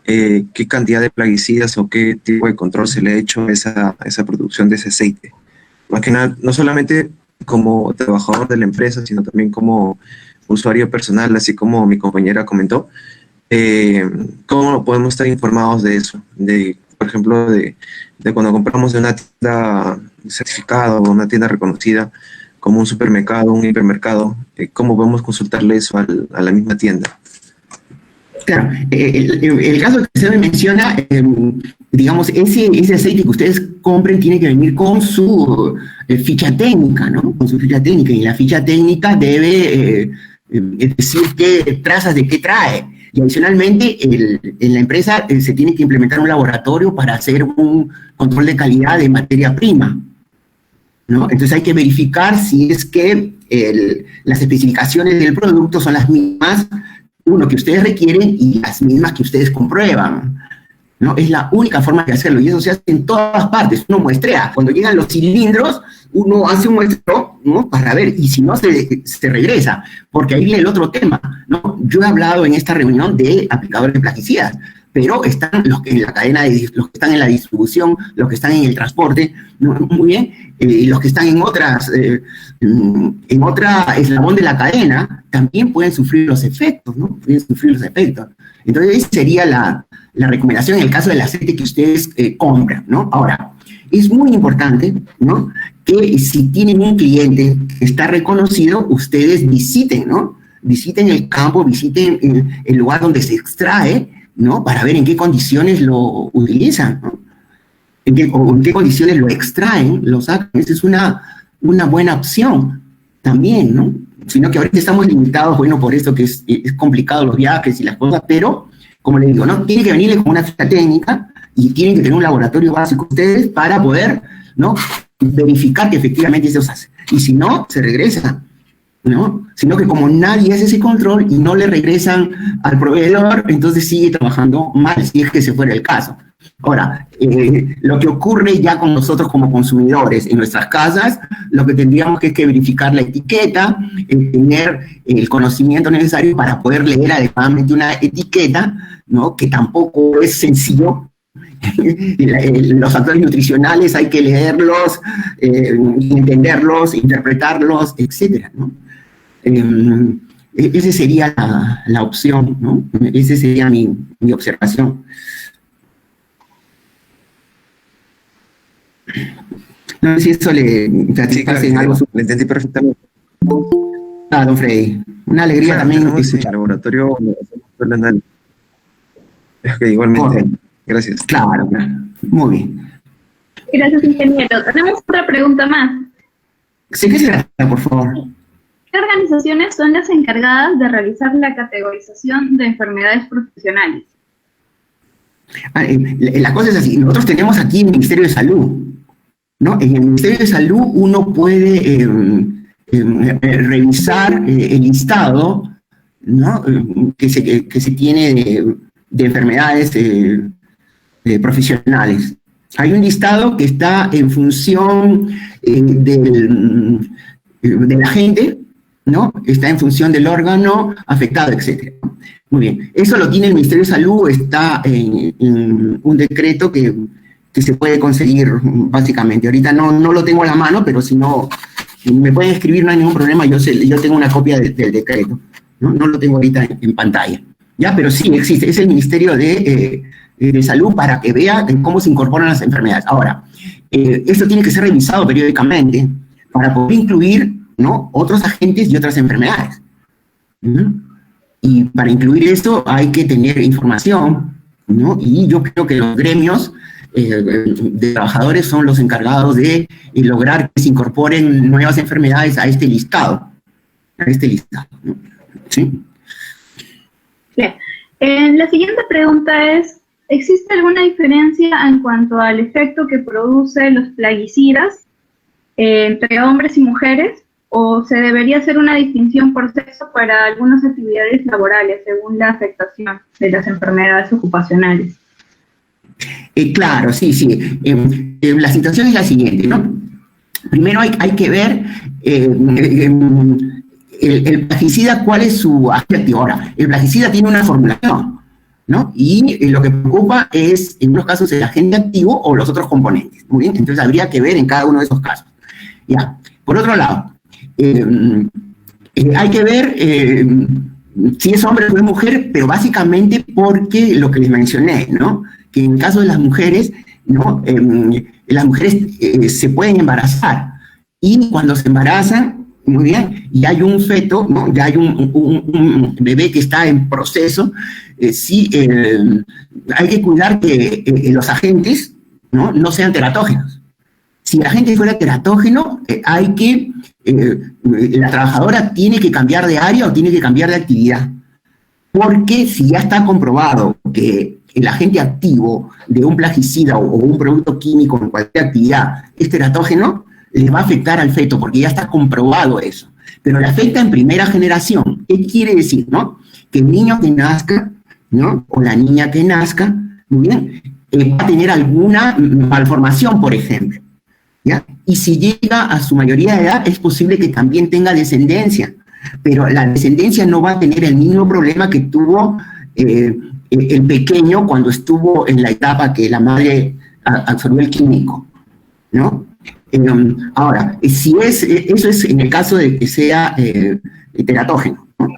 qué cantidad de plaguicidas o qué tipo de control se le ha hecho a esa producción de ese aceite? más que nada, no solamente como trabajador de la empresa, sino también como usuario personal, así como mi compañera comentó, ¿cómo podemos estar informados de eso? Por ejemplo, de cuando compramos de una tienda certificada o una tienda reconocida, como un supermercado, un hipermercado, ¿cómo podemos consultarle eso a la misma tienda? Claro, el caso que usted me menciona, digamos, ese aceite que ustedes compren tiene que venir con su ficha técnica, ¿no? Con su ficha técnica, y la ficha técnica debe decir qué trazas de qué trae. Y adicionalmente, en la empresa se tiene que implementar un laboratorio para hacer un control de calidad de materia prima, ¿no? Entonces hay que verificar si es que las especificaciones del producto son las mismas, que ustedes requieren y las mismas que ustedes comprueban, ¿no? Es la única forma de hacerlo, y eso se hace en todas partes. Uno muestrea, cuando llegan los cilindros, uno hace un muestreo, ¿no? Para ver, y si no, se regresa, porque ahí viene el otro tema, ¿no? Yo he hablado en esta reunión de aplicadores de plaguicidas, pero están los que en la cadena, los que están en la distribución, los que están en el transporte, ¿no? Muy bien, los que están en otra eslabón de la cadena, también pueden sufrir los efectos, ¿no? Pueden sufrir los efectos. Entonces, esa sería la recomendación en el caso del aceite que ustedes compran, ¿no? Ahora, es muy importante, ¿no?, que si tienen un cliente que está reconocido, ustedes visiten, ¿no? Visiten el campo, visiten el lugar donde se extrae, ¿no? Para ver en qué condiciones lo utilizan, ¿no? En qué condiciones lo extraen, lo sacan. Esa es una buena opción también, ¿no? Sino que ahorita estamos limitados, bueno, por eso que es complicado los viajes y las cosas, pero, como les digo, ¿no? Tiene que venirles con una ficha técnica y tienen que tener un laboratorio básico ustedes para poder, ¿no?, verificar que efectivamente eso se hace. Y si no, se regresa, ¿no? Sino que como nadie hace ese control y no le regresan al proveedor, entonces sigue trabajando mal, si es que ese fuera el caso. Ahora, lo que ocurre ya con nosotros como consumidores en nuestras casas, lo que tendríamos que es que verificar la etiqueta, tener el conocimiento necesario para poder leer adecuadamente una etiqueta, ¿no?, que tampoco es sencillo. Los factores nutricionales hay que leerlos, entenderlos, interpretarlos, etcétera, ¿no? Esa sería la opción, ¿no? Esa sería mi observación. No sé si eso le satisface en algo. Le entendí perfectamente. Don Freddy. Una alegría también. En el laboratorio el análisis. Igualmente. Correcto. Gracias. Claro. Muy bien. Gracias, ingeniero. Tenemos otra pregunta más. ¿Sí que se trata, por favor? ¿Qué organizaciones son las encargadas de realizar la categorización de enfermedades profesionales? La cosa es así. Nosotros tenemos aquí el Ministerio de Salud, ¿no? En el Ministerio de Salud uno puede revisar el listado, ¿no?, que se tiene de enfermedades profesionales. Hay un listado que está en función del agente, ¿no? Está en función del órgano afectado, etcétera. Muy bien. Eso lo tiene el Ministerio de Salud, está en un decreto que se puede conseguir básicamente. Ahorita no lo tengo a la mano, pero si no, me pueden escribir, no hay ningún problema, yo tengo una copia del decreto. No lo tengo ahorita en pantalla. Ya, pero sí existe, es el Ministerio de Salud para que vea cómo se incorporan las enfermedades. Ahora, esto tiene que ser revisado periódicamente para poder incluir, ¿no?, otros agentes y otras enfermedades. Y para incluir esto hay que tener información, ¿no? Y yo creo que los gremios de trabajadores son los encargados de lograr que se incorporen nuevas enfermedades a este listado. ¿No? ¿Sí? Bien. La siguiente pregunta es, ¿existe alguna diferencia en cuanto al efecto que producen los plaguicidas entre hombres y mujeres? ¿O se debería hacer una distinción por sexo para algunas actividades laborales según la afectación de las enfermedades ocupacionales? Claro, sí. La situación es la siguiente, ¿no? Primero hay que ver el plaguicida, ¿cuál es su agente activo? Ahora, el plaguicida tiene una formulación, ¿no? Y lo que preocupa es, en unos casos, el agente activo o los otros componentes. Muy bien, entonces habría que ver en cada uno de esos casos. Ya. Por otro lado, hay que ver si es hombre o es mujer, pero básicamente porque lo que les mencioné, ¿no? Que en el caso de las mujeres, ¿no? Las mujeres se pueden embarazar y cuando se embarazan, muy bien, y hay un feto, ¿no? Ya hay un bebé que está en proceso, sí, hay que cuidar que los agentes, ¿no? No sean teratógenos. Si el agente fuera teratógeno, hay que, la trabajadora tiene que cambiar de área o tiene que cambiar de actividad. Porque si ya está comprobado que el agente activo de un plaguicida o un producto químico en cualquier actividad es teratógeno, le va a afectar al feto, porque ya está comprobado eso. Pero le afecta en primera generación. ¿Qué quiere decir, no? Que el niño que nazca, ¿no? O la niña que nazca, muy bien, va a tener alguna malformación, por ejemplo. ¿Ya? Y si llega a su mayoría de edad, es posible que también tenga descendencia, pero la descendencia no va a tener el mismo problema que tuvo el pequeño cuando estuvo en la etapa que la madre absorbió el químico, ¿no? Ahora, si eso es en el caso de que sea teratógeno, ¿no?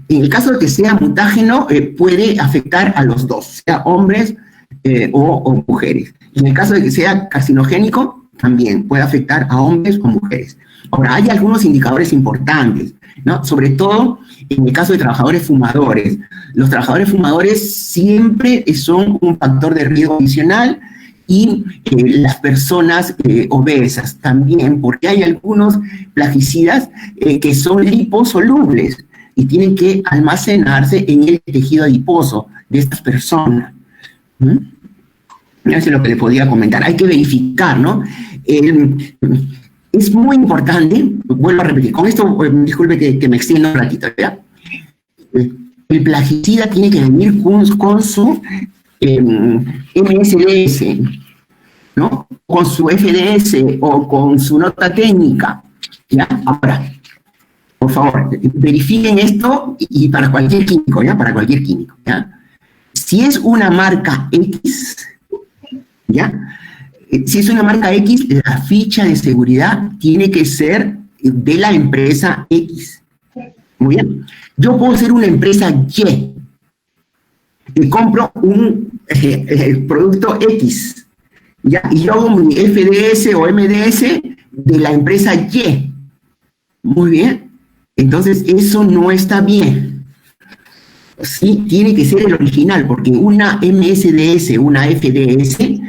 En el caso de que sea mutágeno, puede afectar a los dos, sea hombres o mujeres. En el caso de que sea carcinogénico, también puede afectar a hombres o mujeres. Ahora, hay algunos indicadores importantes, ¿no? Sobre todo en el caso de trabajadores fumadores. Los trabajadores fumadores siempre son un factor de riesgo adicional y las personas obesas también, porque hay algunos plaguicidas que son liposolubles y tienen que almacenarse en el tejido adiposo de estas personas. Eso es lo que le podía comentar. Hay que verificar, ¿no? Es muy importante, vuelvo a repetir, con esto, disculpe que me extiendo un ratito, ¿ya? El plaguicida tiene que venir con su MSDS, ¿no? Con su FDS o con su nota técnica, ¿ya? Ahora, por favor, verifiquen esto y para cualquier químico, ¿ya? Para cualquier químico, ¿ya? Si es una marca X, ¿ya? Si es una marca X, la ficha de seguridad tiene que ser de la empresa X. Muy bien. Yo puedo ser una empresa Y y compro un producto X, ¿ya? Y yo hago mi FDS o MDS de la empresa Y. Muy bien. Entonces, eso no está bien. Sí, tiene que ser el original, porque una MSDS, una FDS,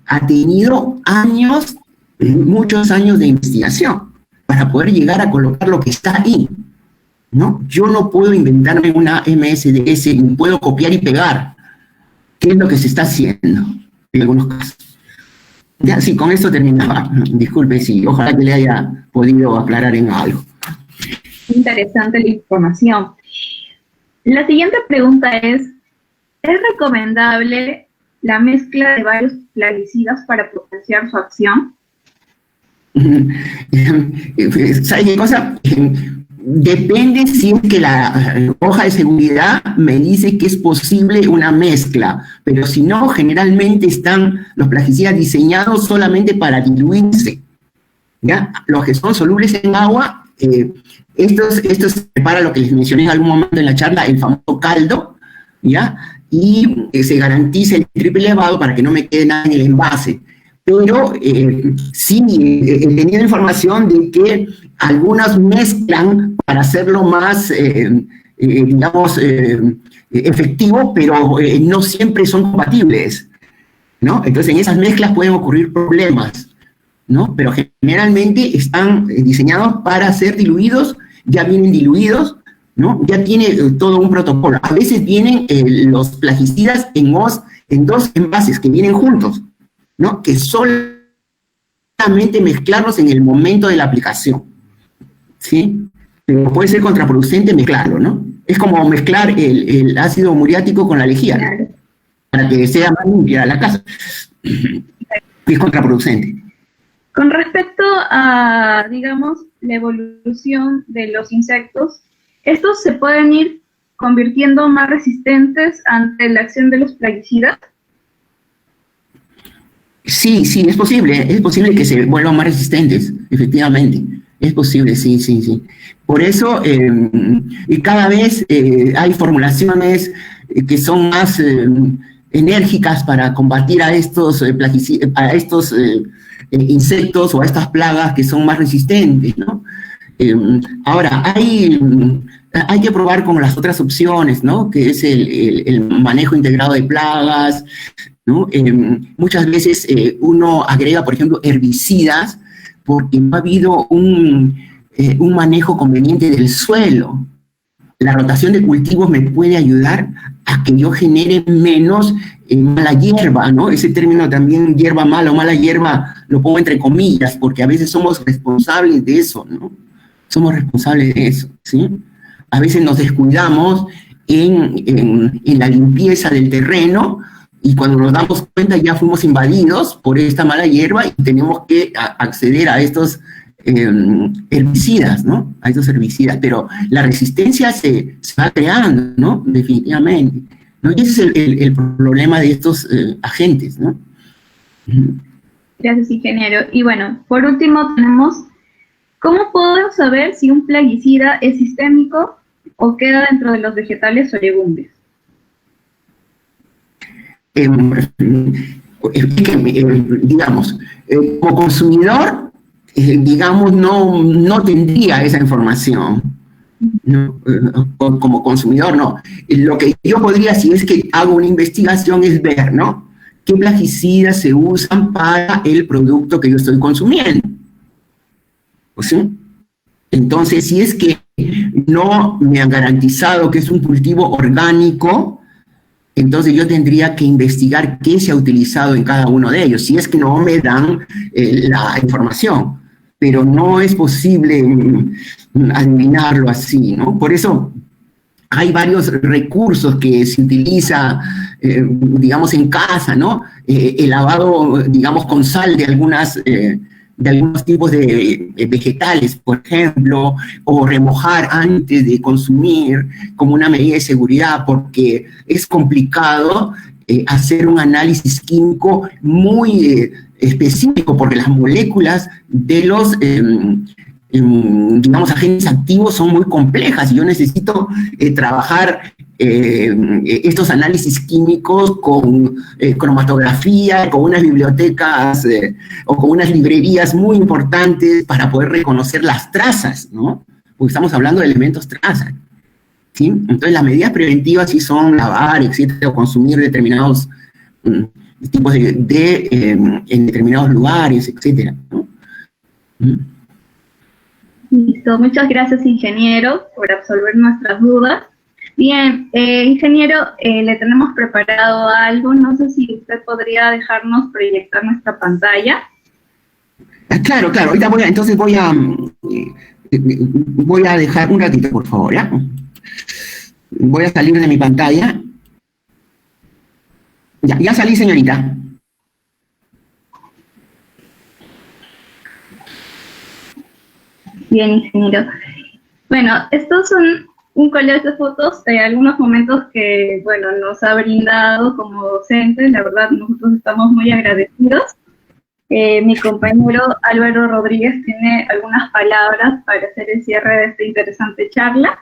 ha tenido años, muchos años de investigación para poder llegar a colocar lo que está ahí, ¿no? Yo no puedo inventarme una MSDS, ni puedo copiar y pegar, que es lo que se está haciendo en algunos casos. Ya, sí, con esto terminaba. Disculpe, sí, ojalá que le haya podido aclarar en algo. Interesante la información. La siguiente pregunta ¿es recomendable la mezcla de varios plaguicidas para potenciar su acción? ¿Sabe qué cosa? Depende si es que la hoja de seguridad me dice que es posible una mezcla, pero si no, generalmente están los plaguicidas diseñados solamente para diluirse, ¿ya? Los que son solubles en agua, estos se prepara lo que les mencioné en algún momento en la charla, el famoso caldo, ¿ya? Y se garantiza el triple lavado para que no me quede nada en el envase. Pero sí, he tenido información de que algunas mezclan para hacerlo más, digamos, efectivo, pero no siempre son compatibles, ¿no? Entonces en esas mezclas pueden ocurrir problemas, ¿no? Pero generalmente están diseñados para ser diluidos, ya vienen diluidos, ¿no? Ya tiene todo un protocolo. A veces vienen los plaguicidas en dos envases que vienen juntos, ¿no? Que solamente mezclarlos en el momento de la aplicación, ¿sí? Pero puede ser contraproducente mezclarlo, ¿no? Es como mezclar el ácido muriático con la lejía, ¿no? Para que sea más limpia la casa. Es contraproducente. Con respecto a, digamos, la evolución de los insectos, ¿estos se pueden ir convirtiendo más resistentes ante la acción de los plaguicidas? Sí, es posible que se vuelvan más resistentes. efectivamente. Es posible, sí, sí, sí. Por eso, y cada vez hay formulaciones que son más enérgicas para combatir a estos, insectos o a estas plagas que son más resistentes, ¿no? Ahora, hay que probar con las otras opciones, ¿no? Que es el manejo integrado de plagas, ¿no? Muchas veces uno agrega, por ejemplo, herbicidas porque no ha habido un manejo conveniente del suelo. La rotación de cultivos me puede ayudar a que yo genere menos mala hierba, ¿no? Ese término también, hierba mala o mala hierba, lo pongo entre comillas, porque a veces somos responsables de eso, ¿no? Somos responsables de eso, ¿sí? A veces nos descuidamos en la limpieza del terreno y cuando nos damos cuenta ya fuimos invadidos por esta mala hierba y tenemos que acceder a estos herbicidas, ¿no? A estos herbicidas, pero la resistencia se va creando, ¿no? Definitivamente, ¿no? Y ese es el problema de estos agentes, ¿no? Gracias, ingeniero. Y bueno, por último tenemos, ¿cómo puedo saber si un plaguicida es sistémico o queda dentro de los vegetales o legumbres? Digamos, como consumidor, digamos, no tendría esa información. No, como consumidor, no. Lo que yo podría, si es que hago una investigación, es ver, ¿no? ¿Qué plaguicidas se usan para el producto que yo estoy consumiendo? ¿Sí? Entonces, si es que no me han garantizado que es un cultivo orgánico, entonces yo tendría que investigar qué se ha utilizado en cada uno de ellos, si es que no me dan la información. Pero no es posible adivinarlo así, ¿no? Por eso hay varios recursos que se utiliza, digamos, en casa, ¿no? El lavado, digamos, con sal de algunos tipos de vegetales, por ejemplo, o remojar antes de consumir como una medida de seguridad, porque es complicado hacer un análisis químico muy específico, porque las moléculas de los, digamos, agentes activos son muy complejas y yo necesito trabajar estos análisis químicos con cromatografía, con unas bibliotecas o con unas librerías muy importantes para poder reconocer las trazas, ¿no? Porque estamos hablando de elementos traza, ¿sí? Entonces las medidas preventivas sí son lavar, etcétera, o consumir determinados tipos en determinados lugares, etcétera, ¿no? Listo, muchas gracias, ingeniero, por absolver nuestras dudas. Bien, ingeniero, le tenemos preparado algo, no sé si usted podría dejarnos proyectar nuestra pantalla. Claro, ahorita voy a dejar un ratito, por favor, ¿ya? Voy a salir de mi pantalla. Ya salí, señorita. Bien, ingeniero. Bueno, estos son un collage de fotos de algunos momentos que, bueno, nos ha brindado como docentes. La verdad, nosotros estamos muy agradecidos. Mi compañero Álvaro Rodríguez tiene algunas palabras para hacer el cierre de esta interesante charla.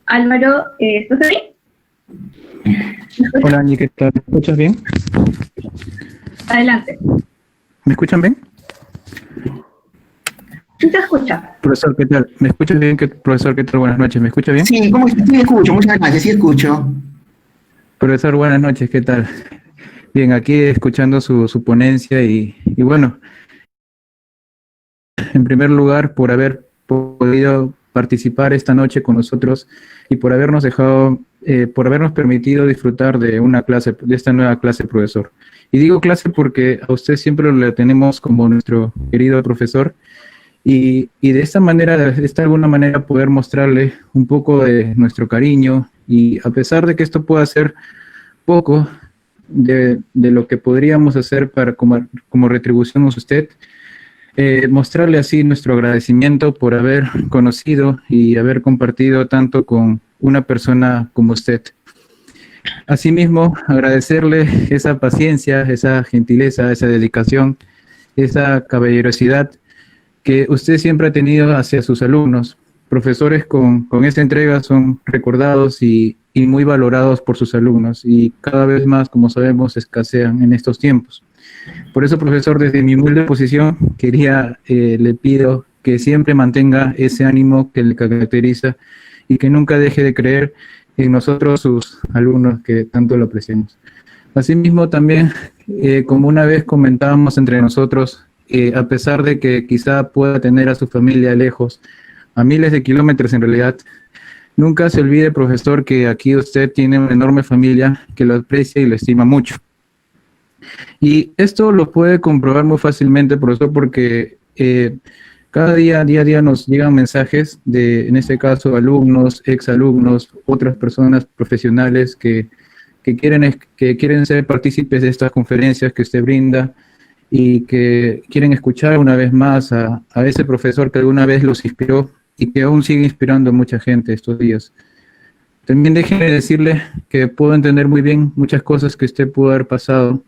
Álvaro, ¿estás ahí? Hola, Angie, ¿qué tal? ¿Me escuchas bien? Adelante. ¿Me escuchan bien? Sí te escucha. Profesor, ¿qué tal? ¿Me escuchas bien? Profesor, ¿qué tal? Buenas noches. ¿Me escucha bien? Sí, sí escucho, muchas gracias, sí escucho. Profesor, buenas noches, ¿qué tal? Bien, aquí escuchando su ponencia y bueno, en primer lugar, por haber podido participar esta noche con nosotros y por habernos dejado, por habernos permitido disfrutar de una clase, de esta nueva clase, profesor. Y digo clase porque a usted siempre lo tenemos como nuestro querido profesor y de esta manera, de alguna manera poder mostrarle un poco de nuestro cariño y a pesar de que esto pueda ser poco de lo que podríamos hacer para como retribución a usted, mostrarle así nuestro agradecimiento por haber conocido y haber compartido tanto con una persona como usted. Asimismo, agradecerle esa paciencia, esa gentileza, esa dedicación, esa caballerosidad que usted siempre ha tenido hacia sus alumnos. Profesores con esta entrega son recordados y muy valorados por sus alumnos, y cada vez más, como sabemos, escasean en estos tiempos. Por eso, profesor, desde mi humilde posición, le pido que siempre mantenga ese ánimo que le caracteriza y que nunca deje de creer en nosotros, sus alumnos, que tanto lo apreciamos. Asimismo, también, como una vez comentábamos entre nosotros, a pesar de que quizá pueda tener a su familia lejos, a miles de kilómetros en realidad, nunca se olvide, profesor, que aquí usted tiene una enorme familia que lo aprecia y lo estima mucho. Y esto lo puede comprobar muy fácilmente, profesor, porque cada día a día nos llegan mensajes de, en este caso, alumnos, exalumnos, otras personas profesionales que quieren ser partícipes de estas conferencias que usted brinda y que quieren escuchar una vez más a ese profesor que alguna vez los inspiró y que aún sigue inspirando a mucha gente estos días. También déjeme decirle que puedo entender muy bien muchas cosas que usted pudo haber pasado,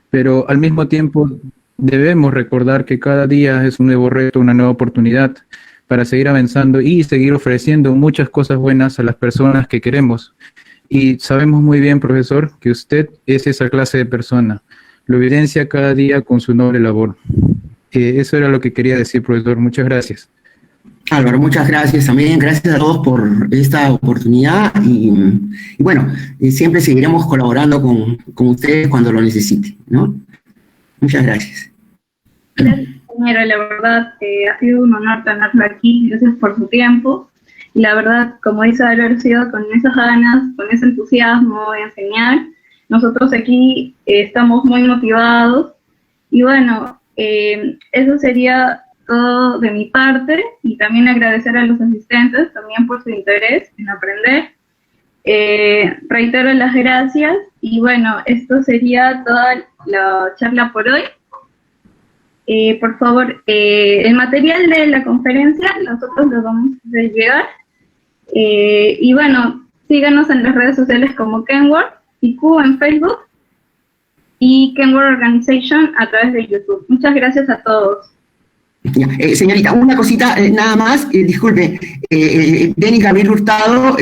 pero al mismo tiempo debemos recordar que cada día es un nuevo reto, una nueva oportunidad para seguir avanzando y seguir ofreciendo muchas cosas buenas a las personas que queremos. Y sabemos muy bien, profesor, que usted es esa clase de persona. Lo evidencia cada día con su noble labor. Eso era lo que quería decir, profesor. Muchas gracias. Álvaro, muchas gracias también. Gracias a todos por esta oportunidad y bueno, siempre seguiremos colaborando con ustedes cuando lo necesiten, ¿no? Muchas gracias. Gracias, compañero. La verdad, ha sido un honor tenerlo aquí. Gracias por su tiempo. Y la verdad, como dice Alberto, con esas ganas, con ese entusiasmo de enseñar, nosotros aquí estamos muy motivados. Y bueno, eso sería todo de mi parte, y también agradecer a los asistentes también por su interés en aprender. Reitero las gracias, y bueno, esto sería toda la charla por hoy. Por favor, el material de la conferencia nosotros lo vamos a hacer llegar. Y bueno, síganos en las redes sociales como Kenworth IQ en Facebook y Kenworth Organization a través de YouTube. Muchas gracias a todos. Señorita, una cosita nada más, disculpe, Denis Gabriel Hurtado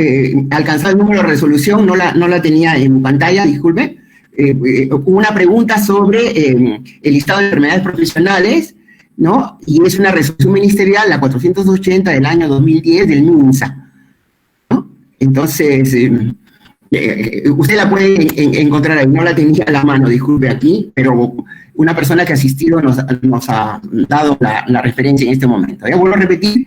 alcanzó el número de resolución, no la tenía en pantalla, disculpe. Una pregunta sobre el listado de enfermedades profesionales, ¿no? Y es una resolución ministerial, la 480 del año 2010 del MINSA, ¿no? Entonces, usted la puede encontrar ahí, no la tenía a la mano, disculpe aquí, pero una persona que ha asistido nos ha dado la referencia en este momento. Ya vuelvo a repetir,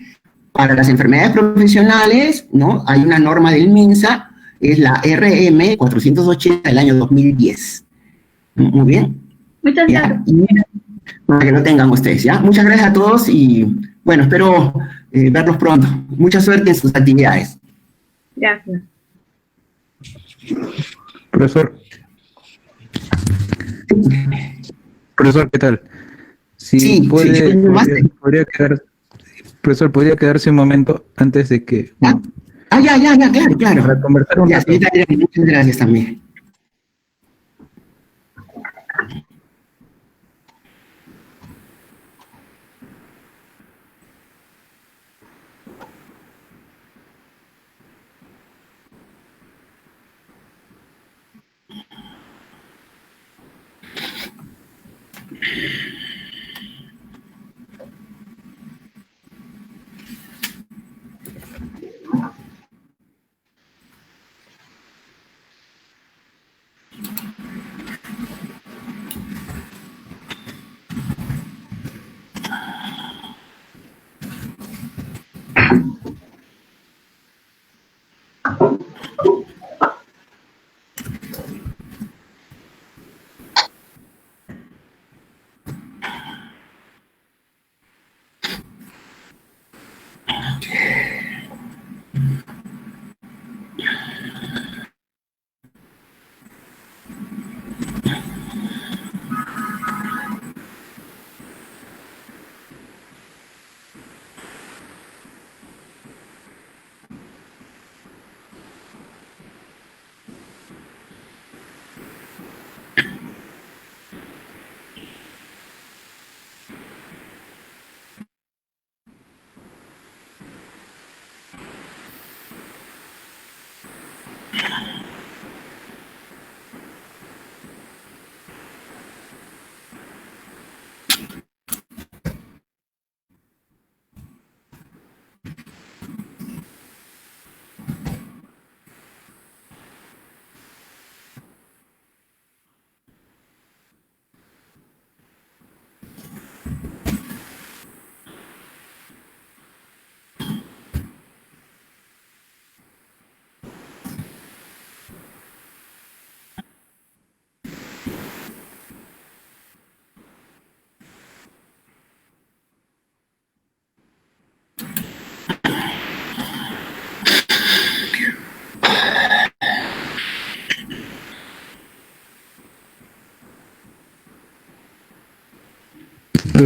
para las enfermedades profesionales, ¿no? Hay una norma del MINSA, es la RM 480 del año 2010. Muy bien. Muchas gracias. Para que lo tengan ustedes, ¿ya? Muchas gracias a todos y, bueno, espero verlos pronto. Mucha suerte en sus actividades. Gracias. Profesor. Profesor, ¿qué tal? Si podría quedar, profesor, ¿podría quedarse un momento antes de que... Ya, claro. Para conversar un rato. Muchas gracias también.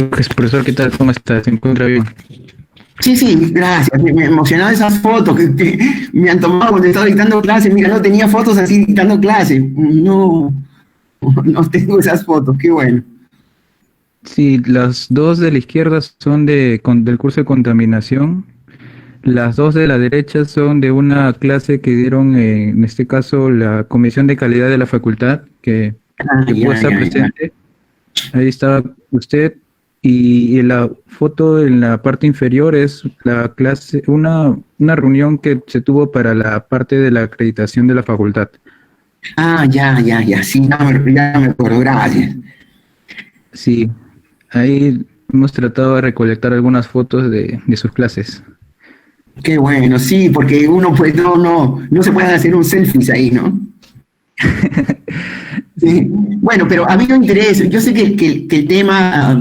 Profesor, ¿qué tal? ¿Cómo está? ¿Se encuentra bien? Sí, sí, gracias. Me emocionaba esas fotos que me han tomado cuando estaba dictando clases. Mira, no tenía fotos así dictando clases. No, no tengo esas fotos, qué bueno. Sí, las dos de la izquierda son del curso de contaminación. Las dos de la derecha son de una clase que dieron, en este caso, la Comisión de Calidad de la Facultad, que puede estar presente. Ahí está usted. Y en la foto en la parte inferior es la clase, una reunión que se tuvo para la parte de la acreditación de la facultad. Ya, sí, ya me acuerdo, gracias. Sí, ahí hemos tratado de recolectar algunas fotos de sus clases. Qué bueno, sí, porque uno pues no se puede hacer un selfies ahí, ¿no? Sí. Bueno, pero ha habido interés. Yo sé que el tema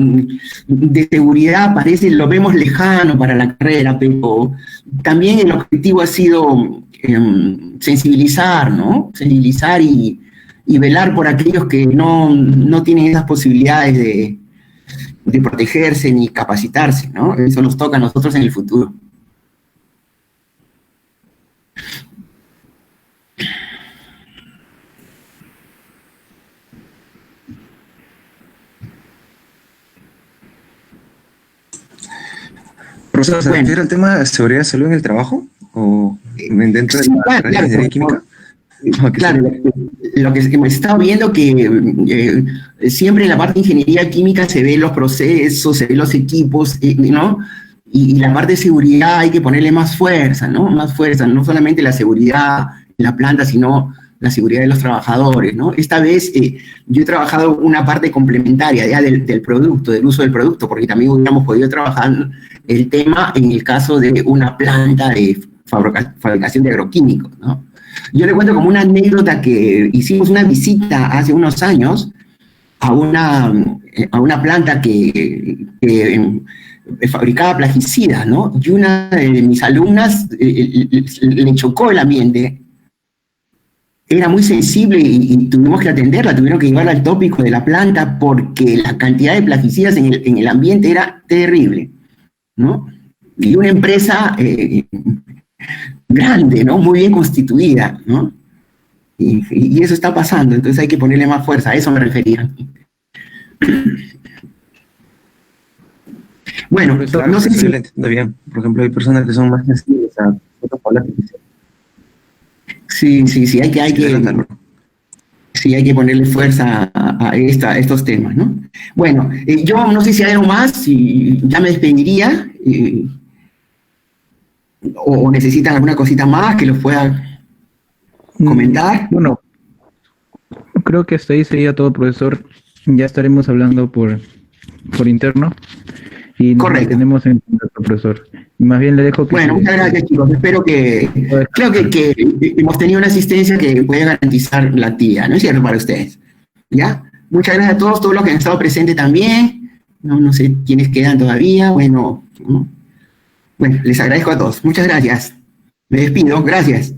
de seguridad parece, lo vemos lejano para la carrera, pero también el objetivo ha sido sensibilizar, ¿no? Sensibilizar y velar por aquellos que no tienen esas posibilidades de protegerse ni capacitarse, ¿no? Eso nos toca a nosotros en el futuro. Profesor, ¿se refiere al tema de seguridad y salud en el trabajo? ¿O dentro de la carrera de ingeniería química? Claro, lo que hemos estado viendo que siempre en la parte de ingeniería química se ven los procesos, se ven los equipos, ¿no? Y la parte de seguridad hay que ponerle más fuerza, ¿no? Más fuerza, no solamente la seguridad en la planta, sino la seguridad de los trabajadores, ¿no? Esta vez yo he trabajado una parte complementaria ya del producto, del uso del producto, porque también hubiéramos podido trabajar el tema en el caso de una planta de fabricación de agroquímicos, ¿no? Yo le cuento como una anécdota que hicimos una visita hace unos años a una planta que fabricaba plaguicidas, ¿no? Y una de mis alumnas le chocó el ambiente. Era muy sensible y tuvimos que atenderla, tuvieron que llevarla al tópico de la planta porque la cantidad de plaguicidas en el ambiente era terrible, ¿no? Y una empresa grande, ¿no? Muy bien constituida, ¿no? Y eso está pasando, entonces hay que ponerle más fuerza, a eso me refería. Bueno, no sé si... Lo entiendo bien. Por ejemplo, hay personas que son más sensibles a otros volátiles. Sí, hay que ponerle fuerza a estos temas, ¿no? Bueno, yo no sé si hay algo más, y ya me despediría, o necesitan alguna cosita más que los pueda comentar. Bueno, creo que hasta ahí sería todo, profesor. Ya estaremos hablando por interno y nos mantenemos en contacto, profesor. Más bien le dejo que... Bueno, muchas gracias, chicos. Espero creo que hemos tenido una asistencia que puede garantizar la actividad, ¿no es cierto? Para ustedes. ¿Ya? Muchas gracias a todos los que han estado presentes también. No sé quiénes quedan todavía. Bueno, les agradezco a todos. Muchas gracias. Me despido. Gracias.